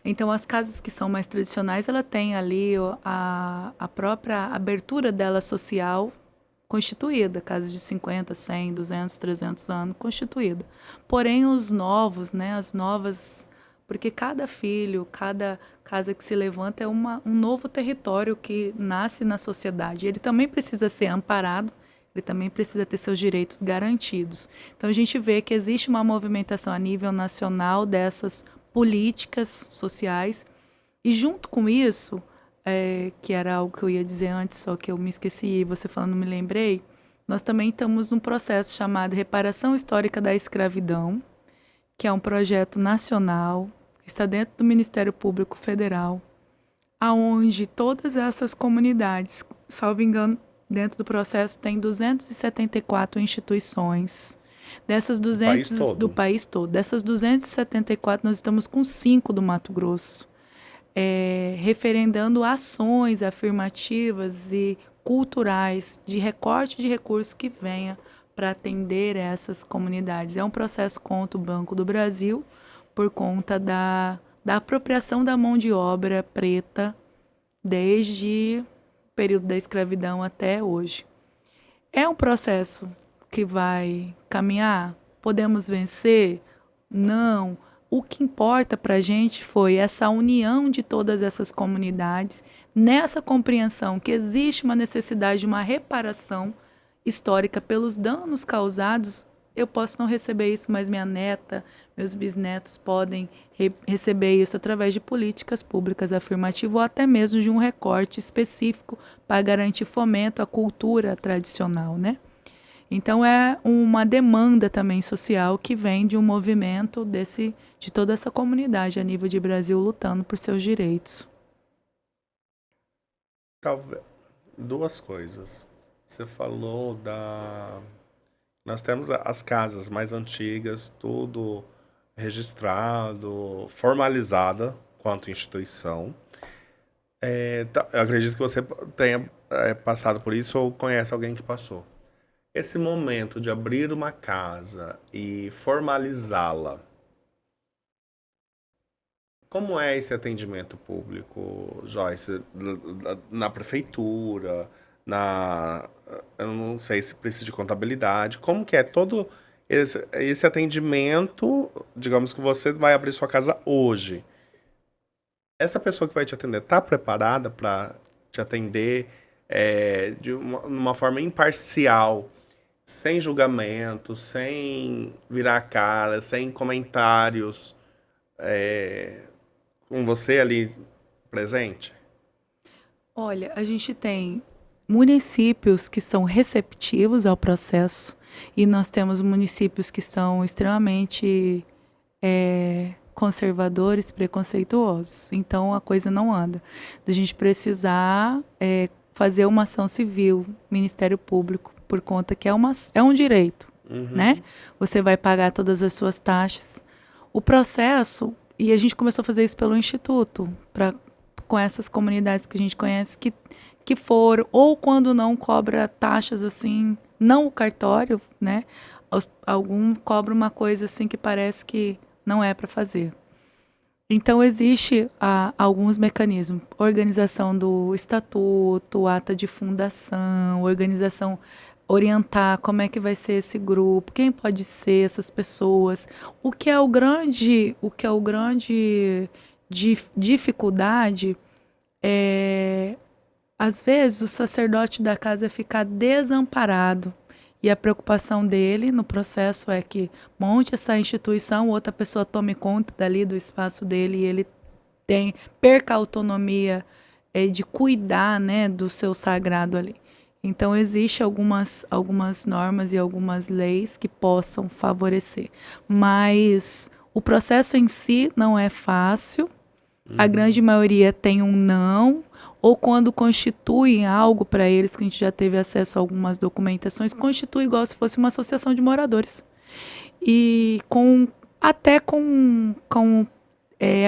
Então, as casas que são mais tradicionais, ela tem ali a própria abertura dela social constituída, casas de 50, 100, 200, 300 anos constituída. Porém, os novos, né, as novas, porque cada filho, cada casa que se levanta é um novo território que nasce na sociedade. Ele também precisa ser amparado, ele também precisa ter seus direitos garantidos. Então, a gente vê que existe uma movimentação a nível nacional dessas políticas sociais. E junto com isso, que era algo que eu ia dizer antes, só que eu me esqueci e você falando me lembrei, nós também estamos num processo chamado Reparação Histórica da Escravidão, que é um projeto nacional, que está dentro do Ministério Público Federal, aonde todas essas comunidades, salvo engano, dentro do processo tem 274 instituições. Dessas 200 do país todo. Dessas 274, nós estamos com 5 do Mato Grosso, referendando ações afirmativas e culturais de recorte de recursos que venha para atender essas comunidades. É um processo contra o Banco do Brasil por conta da apropriação da mão de obra preta desde o período da escravidão até hoje. É um processo que vai caminhar? Podemos vencer? Não. O que importa para a gente foi essa união de todas essas comunidades, nessa compreensão que existe uma necessidade de uma reparação histórica pelos danos causados. Eu posso não receber isso, mas minha neta, meus bisnetos podem receber isso através de políticas públicas afirmativas ou até mesmo de um recorte específico para garantir fomento à cultura tradicional, né? Então é uma demanda também social que vem de um movimento de toda essa comunidade a nível de Brasil lutando por seus direitos. Talvez duas coisas. Você falou nós temos as casas mais antigas, tudo registrado, formalizada quanto instituição. Eu acredito que você tenha passado por isso ou conhece alguém que passou. Esse momento de abrir uma casa e formalizá-la, como é esse atendimento público, Joyce? Na prefeitura, eu não sei se precisa de contabilidade. Como que é todo esse atendimento, digamos que você vai abrir sua casa hoje. Essa pessoa que vai te atender está preparada para te atender de uma forma imparcial, sem julgamento, sem virar a cara, sem comentários, com você ali presente? Olha, a gente tem municípios que são receptivos ao processo e nós temos municípios que são extremamente conservadores, preconceituosos. Então a coisa não anda. A gente precisar fazer uma ação civil, Ministério Público, por conta que é um direito. né? Você vai pagar todas as suas taxas. O processo, e a gente começou a fazer isso pelo Instituto, com essas comunidades que a gente conhece que foram, ou quando não cobra taxas assim, não o cartório, né? Algum cobra uma coisa assim que parece que não é para fazer. Então, existe alguns mecanismos. Organização do estatuto, ata de fundação, organização, orientar como é que vai ser esse grupo, quem pode ser essas pessoas. O que é o grande dificuldade é, às vezes, o sacerdote da casa fica desamparado. E a preocupação dele no processo é que monte essa instituição, outra pessoa tome conta dali do espaço dele e ele perca a autonomia de cuidar, né, do seu sagrado ali. Então, existe algumas normas e algumas leis que possam favorecer. Mas o processo em si não é fácil. A grande maioria tem um não, ou quando constituem algo para eles, que a gente já teve acesso a algumas documentações, constitui igual se fosse uma associação de moradores. E até com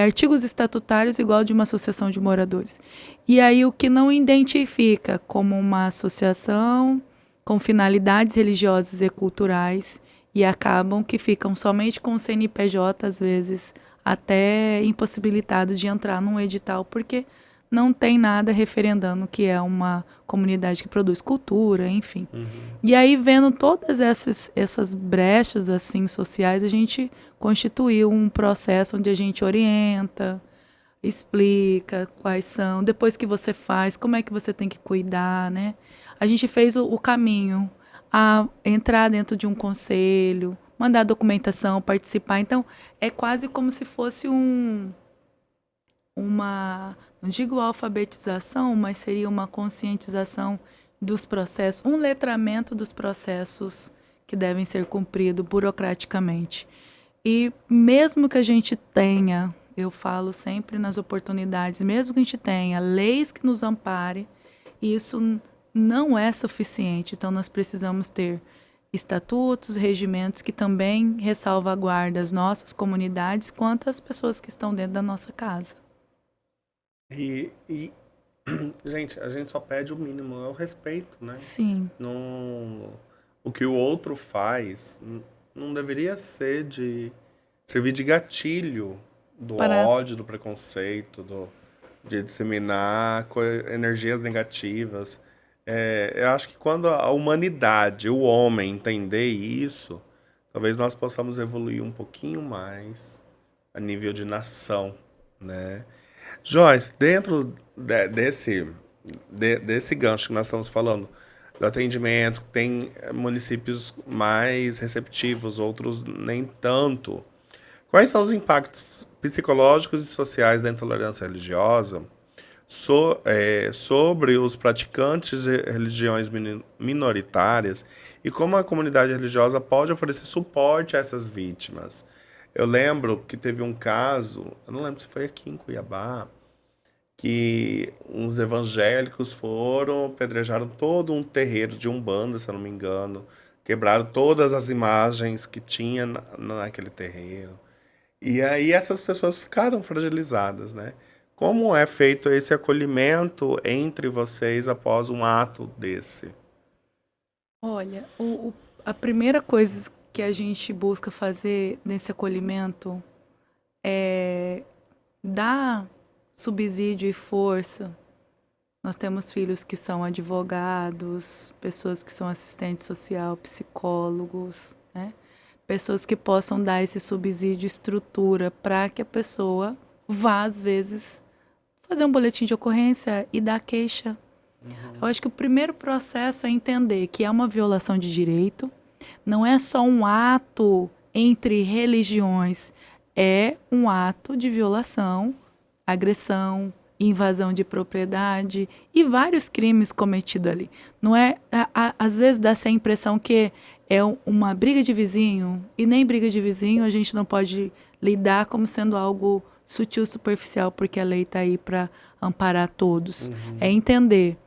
artigos estatutários igual de uma associação de moradores. E aí o que não identifica como uma associação com finalidades religiosas e culturais e acabam que ficam somente com o CNPJ, às vezes, até impossibilitado de entrar num edital, porque não tem nada referendando que é uma comunidade que produz cultura, enfim. E aí, vendo todas essas brechas assim sociais, a gente constituiu um processo onde a gente orienta, explica quais são, depois que você faz, como é que você tem que cuidar, né? A gente fez o caminho, a entrar dentro de um conselho, mandar documentação, participar. Então, é quase como se fosse não digo alfabetização, mas seria uma conscientização dos processos, um letramento dos processos que devem ser cumpridos burocraticamente. E mesmo que a gente tenha, eu falo sempre nas oportunidades, mesmo que a gente tenha leis que nos amparem, isso não é suficiente. Então, nós precisamos ter estatutos, regimentos que também ressalvaguardam as nossas comunidades quanto as pessoas que estão dentro da nossa casa. Gente, a gente só pede o mínimo, é o respeito, né? Sim. O que o outro faz não deveria servir de gatilho do ódio, do preconceito, de disseminar energias negativas. Eu acho que quando a humanidade, o homem, entender isso, talvez nós possamos evoluir um pouquinho mais a nível de nação, né? Joyce, dentro desse gancho que nós estamos falando, do atendimento, tem municípios mais receptivos, outros nem tanto. Quais são os impactos psicológicos e sociais da intolerância religiosa sobre os praticantes de religiões minoritárias e como a comunidade religiosa pode oferecer suporte a essas vítimas? Eu lembro que teve um caso, eu não lembro se foi aqui em Cuiabá, que uns evangélicos apedrejaram todo um terreiro de Umbanda, se eu não me engano, quebraram todas as imagens que tinha naquele terreiro. E aí essas pessoas ficaram fragilizadas, né? Como é feito esse acolhimento entre vocês após um ato desse? Olha, a primeira coisa que a gente busca fazer nesse acolhimento é dar subsídio e força. Nós temos filhos que são advogados, pessoas que são assistentes social, psicólogos, né? Pessoas que possam dar esse subsídio, estrutura, para que a pessoa vá, às vezes, fazer um boletim de ocorrência e dar queixa. Eu acho que o primeiro processo é entender que é uma violação de direito, não é só um ato entre religiões, é um ato de violação, agressão, invasão de propriedade e vários crimes cometidos ali. Não é, às vezes dá-se a impressão que é uma briga de vizinho, e nem briga de vizinho a gente não pode lidar como sendo algo sutil, superficial, porque a lei está aí para amparar todos. É entender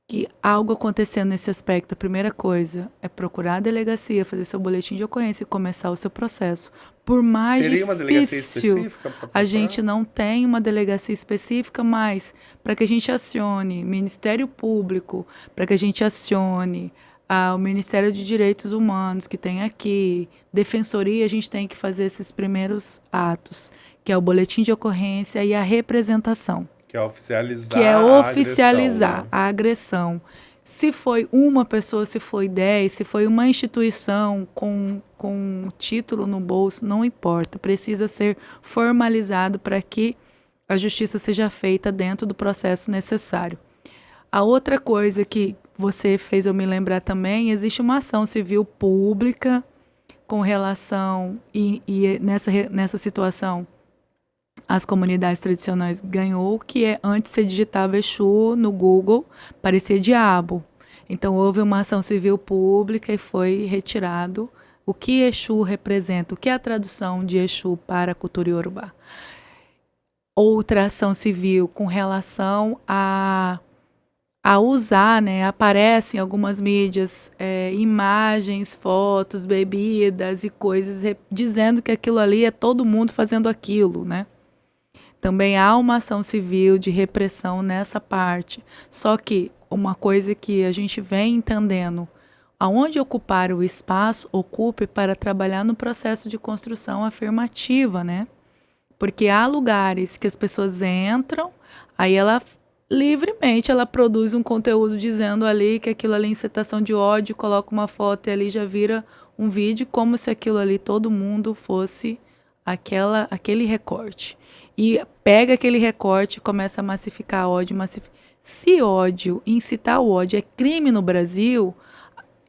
que algo acontecendo nesse aspecto, a primeira coisa é procurar a delegacia, fazer seu boletim de ocorrência e começar o seu processo. Por mais Teria uma delegacia difícil, específica para a procurar? gente não tem uma delegacia específica, mas para que a gente acione Ministério Público, para que a gente acione o Ministério de Direitos Humanos que tem aqui, Defensoria, a gente tem que fazer esses primeiros atos, que é o boletim de ocorrência e a representação, Que é oficializar que é a agressão, oficializar né? a agressão. Se foi uma pessoa, se foi 10, se foi uma instituição com título no bolso, não importa. Precisa ser formalizado para que a justiça seja feita dentro do processo necessário. A outra coisa que você fez eu me lembrar também, existe uma ação civil pública com relação, e nessa situação, as comunidades tradicionais ganhou, que é antes você digitava Exu no Google, parecia diabo. Então houve uma ação civil pública e foi retirado o que Exu representa, o que é a tradução de Exu para a cultura iorubá. Outra ação civil com relação a usar, né, aparecem em algumas mídias imagens, fotos, bebidas e coisas dizendo que aquilo ali é todo mundo fazendo aquilo, né? Também há uma ação civil de repressão nessa parte. Só que uma coisa que a gente vem entendendo, aonde ocupar o espaço, ocupe para trabalhar no processo de construção afirmativa, né? Porque há lugares que as pessoas entram, aí ela livremente ela produz um conteúdo dizendo ali que aquilo ali é incitação de ódio, coloca uma foto e ali já vira um vídeo como se aquilo ali todo mundo fosse aquele recorte. E pega aquele recorte e começa a massificar ódio. Se ódio, incitar o ódio é crime no Brasil,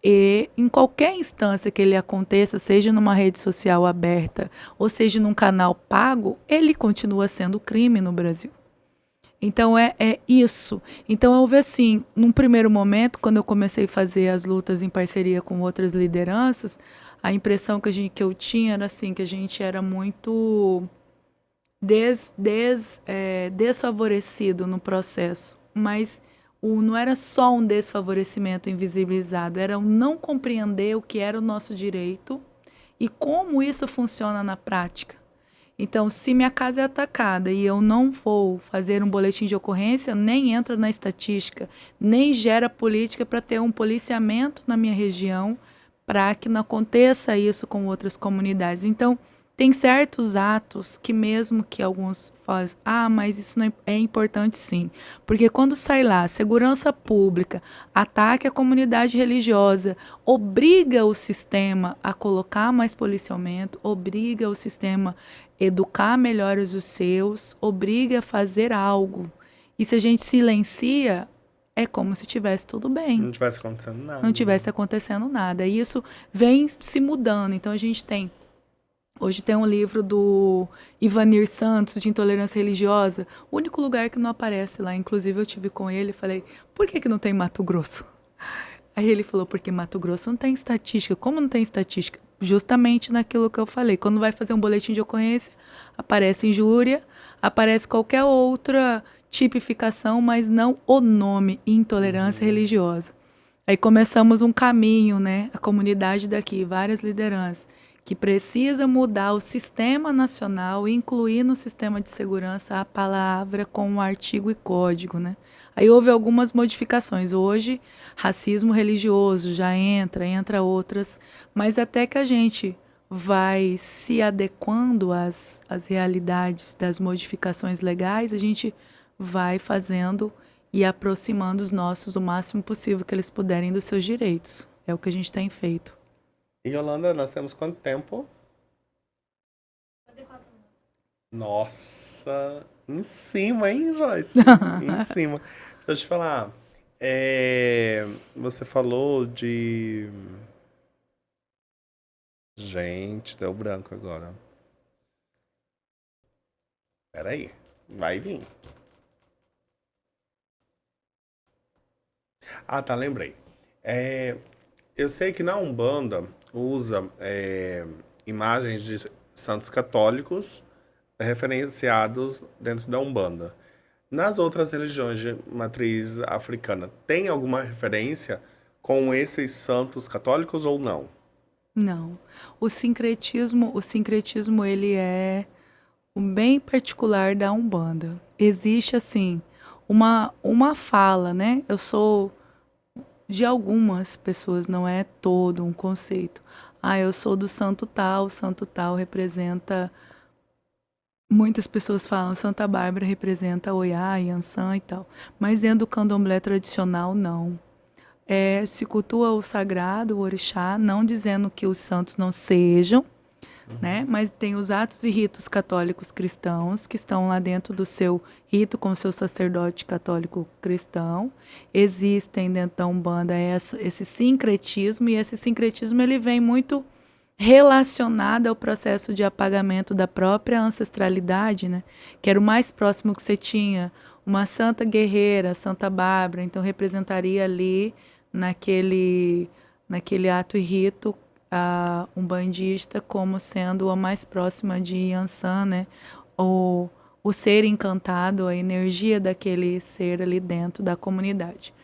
e em qualquer instância que ele aconteça, seja numa rede social aberta ou seja num canal pago, ele continua sendo crime no Brasil. Então é isso. Então eu vi assim, num primeiro momento, quando eu comecei a fazer as lutas em parceria com outras lideranças, a impressão que eu tinha era assim, que a gente era muito desfavorecido no processo, mas não era só um desfavorecimento invisibilizado, era um não compreender o que era o nosso direito e como isso funciona na prática. Então, se minha casa é atacada e eu não vou fazer um boletim de ocorrência, nem entra na estatística, nem gera política para ter um policiamento na minha região para que não aconteça isso com outras comunidades. Então, tem certos atos que mesmo que alguns falem, mas isso não é importante sim. Porque quando sai lá, segurança pública, ataque à comunidade religiosa, obriga o sistema a colocar mais policiamento, obriga o sistema a educar melhor os seus, obriga a fazer algo. E se a gente silencia, é como se tivesse tudo bem. Não tivesse acontecendo nada. Não tivesse acontecendo nada. E isso vem se mudando. Então a gente tem hoje tem um livro do Ivanir Santos, de intolerância religiosa. O único lugar que não aparece lá, inclusive eu tive com ele e falei, por que não tem Mato Grosso? Aí ele falou, porque Mato Grosso não tem estatística. Como não tem estatística? Justamente naquilo que eu falei. Quando vai fazer um boletim de ocorrência, aparece injúria, aparece qualquer outra tipificação, mas não o nome intolerância religiosa. Aí começamos um caminho, né? A comunidade daqui, várias lideranças, que precisa mudar o sistema nacional e incluir no sistema de segurança a palavra com o artigo e código, né? Aí houve algumas modificações. Hoje, racismo religioso já entra outras, mas até que a gente vai se adequando às realidades das modificações legais, a gente vai fazendo e aproximando os nossos o máximo possível que eles puderem dos seus direitos. É o que a gente tem feito. E Yolanda, nós temos quanto tempo? 54 minutos. Nossa, em cima, hein, Joyce? Em cima. Deixa eu te falar. Você falou de... Gente, deu branco agora. Peraí, vai vir. Ah, tá, lembrei. Eu sei que na Umbanda usa imagens de santos católicos referenciados dentro da Umbanda. Nas outras religiões de matriz africana, tem alguma referência com esses santos católicos ou não? Não. O sincretismo ele é um bem particular da Umbanda. Existe assim uma fala, né? Eu sou de algumas pessoas, não é todo um conceito. Ah, eu sou do santo tal representa. Muitas pessoas falam Santa Bárbara representa Oiá, Yansan e tal. Mas dentro do candomblé tradicional, não. Se cultua o sagrado, o orixá, não dizendo que os santos não sejam, né? Mas tem os atos e ritos católicos cristãos que estão lá dentro do seu rito com o seu sacerdote católico cristão. Existem dentro da Umbanda esse sincretismo, e esse sincretismo ele vem muito relacionado ao processo de apagamento da própria ancestralidade, né? Que era o mais próximo que você tinha. Uma santa guerreira, Santa Bárbara, então representaria ali naquele, naquele ato e rito a umbandista como sendo a mais próxima de Yansan, né? O ser encantado, a energia daquele ser ali dentro da comunidade.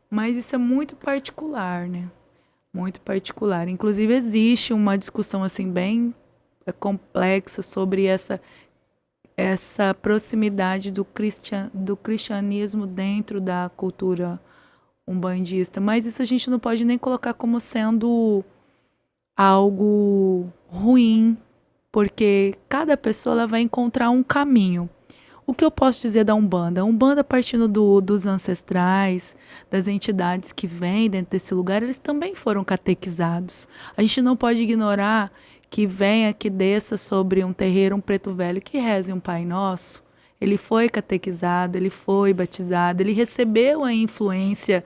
Mas isso é muito particular, né? Muito particular. Inclusive existe uma discussão assim bem complexa sobre essa proximidade do cristianismo dentro da cultura umbandista, mas isso a gente não pode nem colocar como sendo algo ruim, porque cada pessoa ela vai encontrar um caminho. O que eu posso dizer da Umbanda? A Umbanda, partindo dos ancestrais, das entidades que vêm dentro desse lugar, eles também foram catequizados. A gente não pode ignorar que venha, que desça sobre um terreiro um preto velho que reze um Pai Nosso. Ele foi catequizado, ele foi batizado, ele recebeu a influência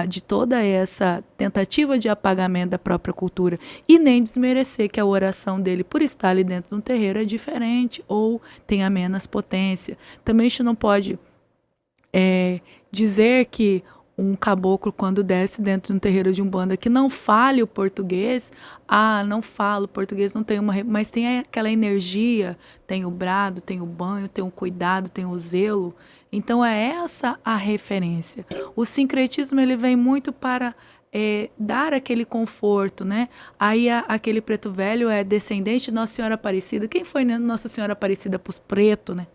de toda essa tentativa de apagamento da própria cultura. E nem desmerecer que a oração dele, por estar ali dentro de um terreiro, é diferente ou tenha menos potência. Também a gente não pode dizer que um caboclo, quando desce dentro de um terreiro de umbanda, que não fale o português, não falo português, não tem mas tem aquela energia, tem o brado, tem o banho, tem o cuidado, tem o zelo. Então é essa a referência. O sincretismo ele vem muito para dar aquele conforto, né? Aí aquele preto velho é descendente de Nossa Senhora Aparecida. Quem foi, né, Nossa Senhora Aparecida para os pretos, né?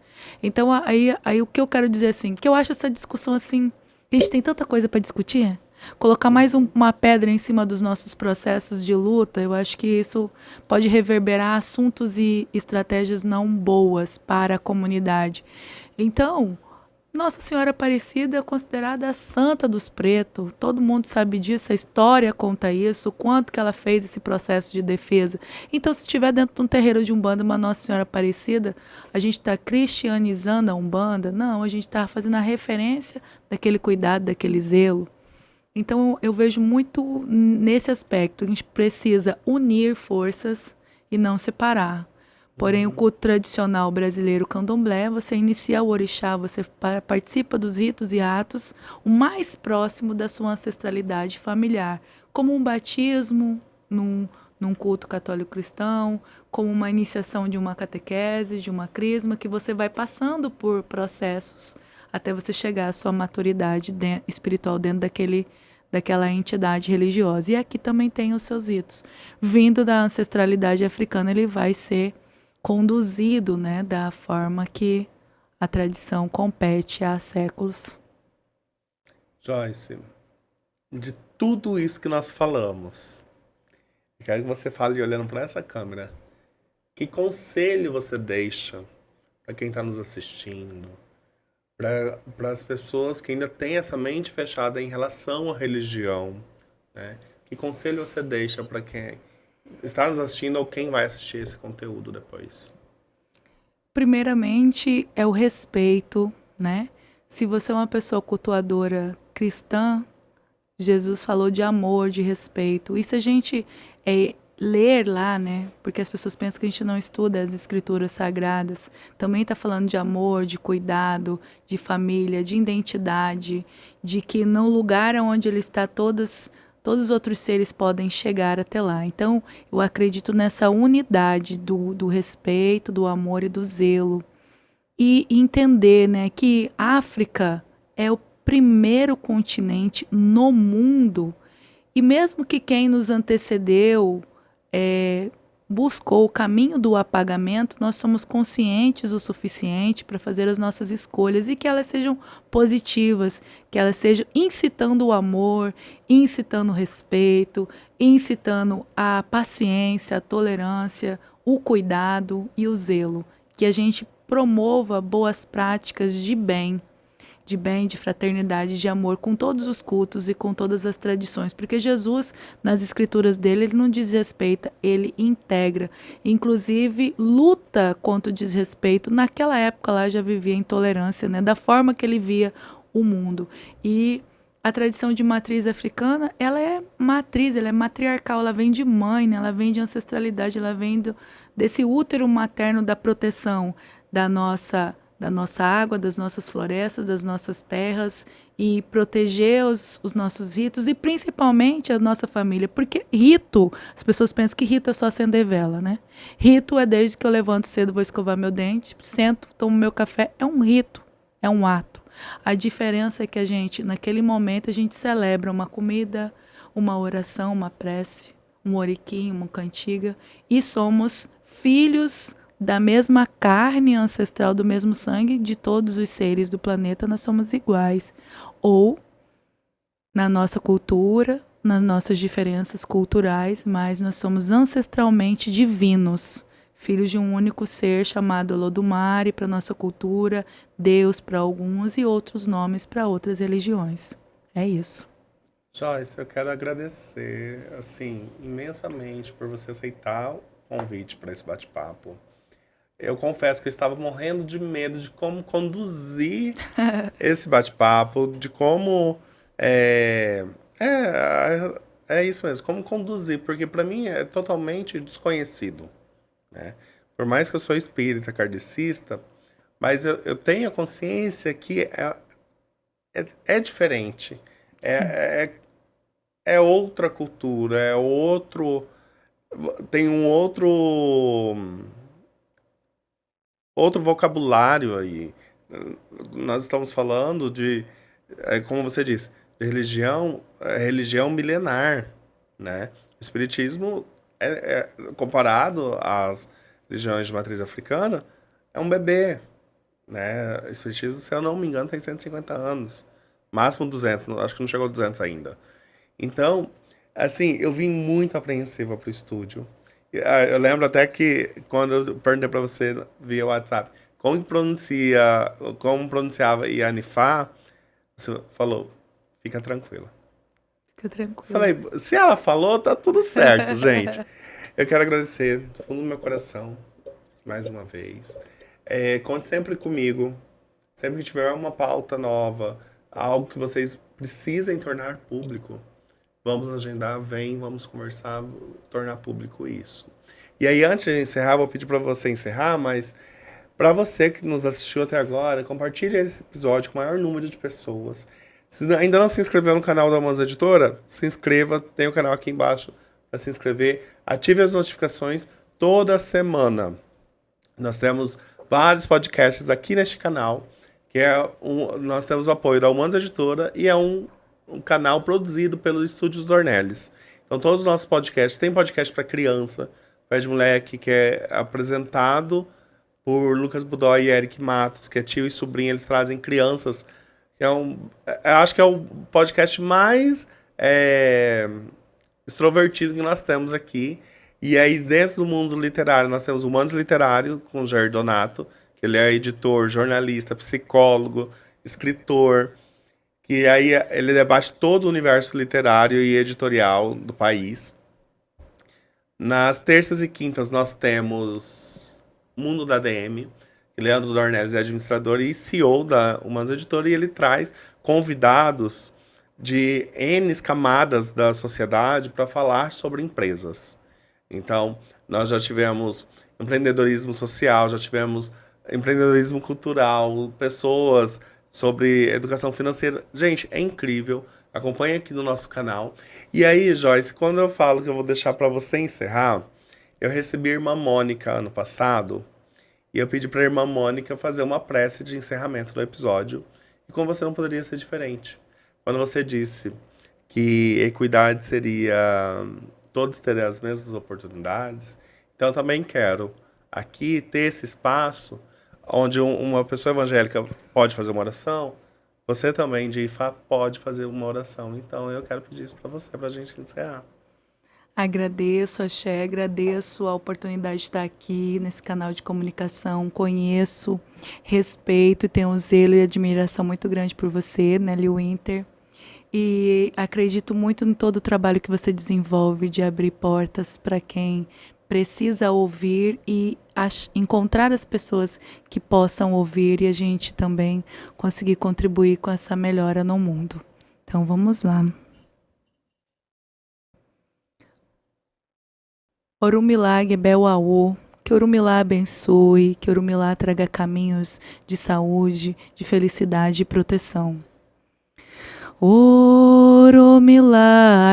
Então aí o que eu quero dizer assim, que eu acho essa discussão assim, a gente tem tanta coisa para discutir. Colocar mais uma pedra em cima dos nossos processos de luta, eu acho que isso pode reverberar assuntos e estratégias não boas para a comunidade. Então, Nossa Senhora Aparecida é considerada a santa dos pretos. Todo mundo sabe disso, a história conta isso, o quanto que ela fez esse processo de defesa. Então, se estiver dentro de um terreiro de Umbanda uma Nossa Senhora Aparecida, a gente está cristianizando a Umbanda? Não, a gente está fazendo a referência daquele cuidado, daquele zelo. Então, eu vejo muito nesse aspecto. A gente precisa unir forças e não separar. Porém, o culto tradicional brasileiro candomblé, você inicia o orixá, você participa dos ritos e atos o mais próximo da sua ancestralidade familiar, como um batismo num culto católico cristão, como uma iniciação de uma catequese, de uma crisma, que você vai passando por processos até você chegar à sua maturidade espiritual dentro daquela entidade religiosa. E aqui também tem os seus ritos. Vindo da ancestralidade africana, ele vai ser conduzido, né, da forma que a tradição compete há séculos. Joyce, de tudo isso que nós falamos, eu quero que você fale olhando para essa câmera. Que conselho você deixa para quem está nos assistindo, para as pessoas que ainda têm essa mente fechada em relação à religião, né? Que conselho você deixa para quem está nos assistindo ou quem vai assistir esse conteúdo depois? Primeiramente, é o respeito, né? Se você é uma pessoa cultuadora cristã, Jesus falou de amor, de respeito. E se a gente ler lá, né? Porque as pessoas pensam que a gente não estuda as escrituras sagradas. Também está falando de amor, de cuidado, de família, de identidade, de que no lugar onde ele está, todos os outros seres podem chegar até lá. Então, eu acredito nessa unidade do respeito, do amor e do zelo. e entender, né, que África é o primeiro continente no mundo e mesmo que quem nos antecedeu buscou o caminho do apagamento, nós somos conscientes o suficiente para fazer as nossas escolhas e que elas sejam positivas, que elas sejam incitando o amor, incitando o respeito, incitando a paciência, a tolerância, o cuidado e o zelo, que a gente promova boas práticas de bem, de fraternidade, de amor com todos os cultos e com todas as tradições, porque Jesus, nas escrituras dele, ele não desrespeita, ele integra, inclusive luta contra o desrespeito. Naquela época lá já vivia intolerância, né, da forma que ele via o mundo. E a tradição de matriz africana, ela é matriz, ela é matriarcal, ela vem de mãe, né? Ela vem de ancestralidade, ela vem desse útero materno da proteção da nossa água, das nossas florestas, das nossas terras e proteger os nossos ritos e principalmente a nossa família. Porque rito, as pessoas pensam que rito é só acender vela, né? Rito é desde que eu levanto cedo, vou escovar meu dente, sento, tomo meu café. É um rito, é um ato. A diferença é que a gente, naquele momento, a gente celebra uma comida, uma oração, uma prece, um oriquim, uma cantiga e somos filhos da mesma carne ancestral, do mesmo sangue de todos os seres do planeta, nós somos iguais. Ou na nossa cultura, nas nossas diferenças culturais, mas nós somos ancestralmente divinos, filhos de um único ser chamado Olodumare para nossa cultura, Deus para alguns e outros nomes para outras religiões. É isso. Joyce, eu quero agradecer, assim, imensamente por você aceitar o convite para esse bate-papo. Eu confesso que eu estava morrendo de medo de como conduzir esse bate-papo, de como. É, é, é isso mesmo, como conduzir, porque para mim é totalmente desconhecido, né? Por mais que eu sou espírita, kardecista, mas eu tenho a consciência que é diferente. Sim, É, é, é outra cultura, é outro. Tem um outro vocabulário aí. Nós estamos falando de, como você disse, de religião, religião milenar, né? O espiritismo, comparado às religiões de matriz africana, é um bebê, né? O espiritismo, se eu não me engano, tem 150 anos. Máximo 200, acho que não chegou a 200 ainda. Então, assim, eu vim muito apreensiva pro estúdio. Eu lembro até que quando eu perguntei pra você via WhatsApp como pronunciava Yanifá, você falou, fica tranquila. fica tranquila. Falei, se ela falou, tá tudo certo, gente. Eu quero agradecer do fundo do meu coração, mais uma vez. Conte sempre comigo. Sempre que tiver uma pauta nova, algo que vocês precisem tornar público, vamos agendar, vamos conversar, tornar público isso. E aí, antes de encerrar, vou pedir para você encerrar, mas para você que nos assistiu até agora, compartilhe esse episódio com o maior número de pessoas. Se ainda não se inscreveu no canal da Almanza Editora, se inscreva, tem o canal aqui embaixo para se inscrever. Ative as notificações toda semana. Nós temos vários podcasts aqui neste canal, nós temos o apoio da Almanza Editora e é um canal produzido pelo Estúdios Dornelles. Então todos os nossos podcasts, tem podcast para criança, Pé de Moleque, que é apresentado por Lucas Budói e Eric Matos, que é tio e sobrinho, eles trazem crianças. Eu acho que é o podcast mais extrovertido que nós temos aqui. E aí, dentro do mundo literário, nós temos Humanos Literário, com o Jair Donato, que ele é editor, jornalista, psicólogo, escritor, que aí ele debate todo o universo literário e editorial do país. Nas terças e quintas nós temos Mundo da DM, que Leandro Dornelles é administrador e CEO da Humanos Editora, e ele traz convidados de N camadas da sociedade para falar sobre empresas. Então, nós já tivemos empreendedorismo social, já tivemos empreendedorismo cultural, pessoas sobre educação financeira. Gente, é incrível. Acompanhe aqui no nosso canal. E aí, Joyce, quando eu falo que eu vou deixar para você encerrar, eu recebi a irmã Mônica ano passado E eu pedi pra irmã Mônica fazer uma prece de encerramento do episódio. E com você não poderia ser diferente. Quando você disse que equidade seria todos terem as mesmas oportunidades, então eu também quero aqui ter esse espaço onde uma pessoa evangélica pode fazer uma oração, você também, de IFA, pode fazer uma oração. Então eu quero pedir isso para você, para a gente encerrar. Agradeço, Axé, agradeço a oportunidade de estar aqui nesse canal de comunicação. Conheço, respeito e tenho um zelo e admiração muito grande por você, Nelly Winter. E acredito muito em todo o trabalho que você desenvolve de abrir portas para quem precisa ouvir e encontrar as pessoas que possam ouvir e a gente também conseguir contribuir com essa melhora no mundo. Então vamos lá. Orumilá Gebel-Aô, que Orumilá abençoe, que Orumilá traga caminhos de saúde, de felicidade e proteção. Orumilá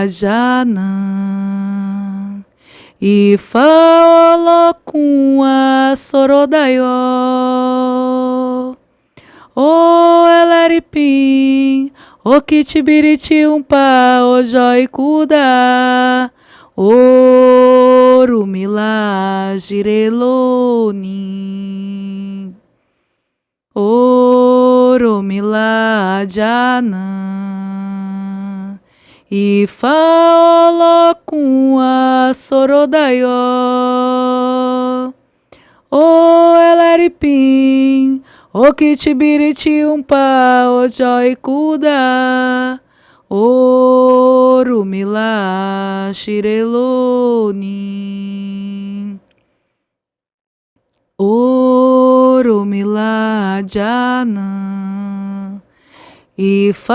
Janã, Ifa Olokun a Sorodaió, O Eleripim, O Kitibiriti Umpa, O Joikuda, Orumilá Gireloni, Orumilá Janã, Ifa Olokun a Sorodaió, O Eleripim, O Kitibiriti Umpa, O Joikuda, Orumilá Shireloni, Orumilá Janã, Ifa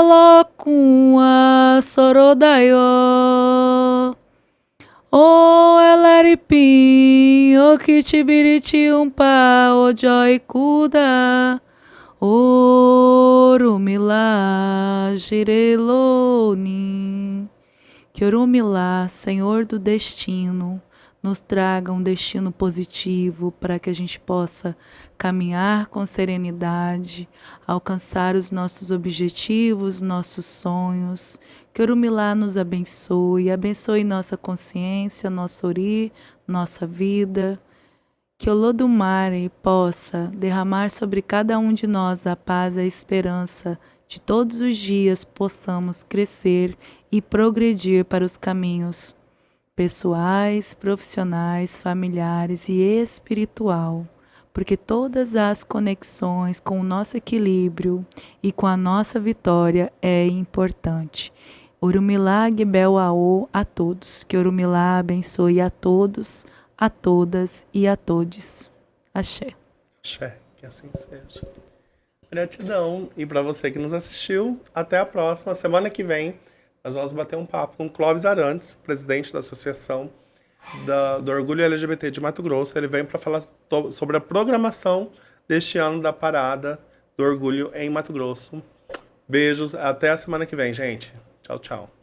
Olokun a Sorodaió, O Eleripim, O Kitibiriti Umpa, O Joikuda, Orumilá Gireloni. Que Orumilá, Senhor do destino, nos traga um destino positivo para que a gente possa caminhar com serenidade, alcançar os nossos objetivos, nossos sonhos. Que Orumilá nos abençoe, abençoe nossa consciência, nosso ori, nossa vida. Que Olodumare possa derramar sobre cada um de nós a paz e a esperança de todos os dias possamos crescer e progredir para os caminhos pessoais, profissionais, familiares e espiritual, porque todas as conexões com o nosso equilíbrio e com a nossa vitória é importante. Orumilá Gebel-Aô a todos, que Orumilá abençoe a todos, a todas e a todes. Axé. Axé, que assim seja. Gratidão. E para você que nos assistiu, até a próxima. Semana que vem, nós vamos bater um papo com Clóvis Arantes, presidente da Associação do Orgulho LGBT de Mato Grosso. Ele vem para falar sobre a programação deste ano da Parada do Orgulho em Mato Grosso. Beijos, até a semana que vem, gente. Tchau, tchau.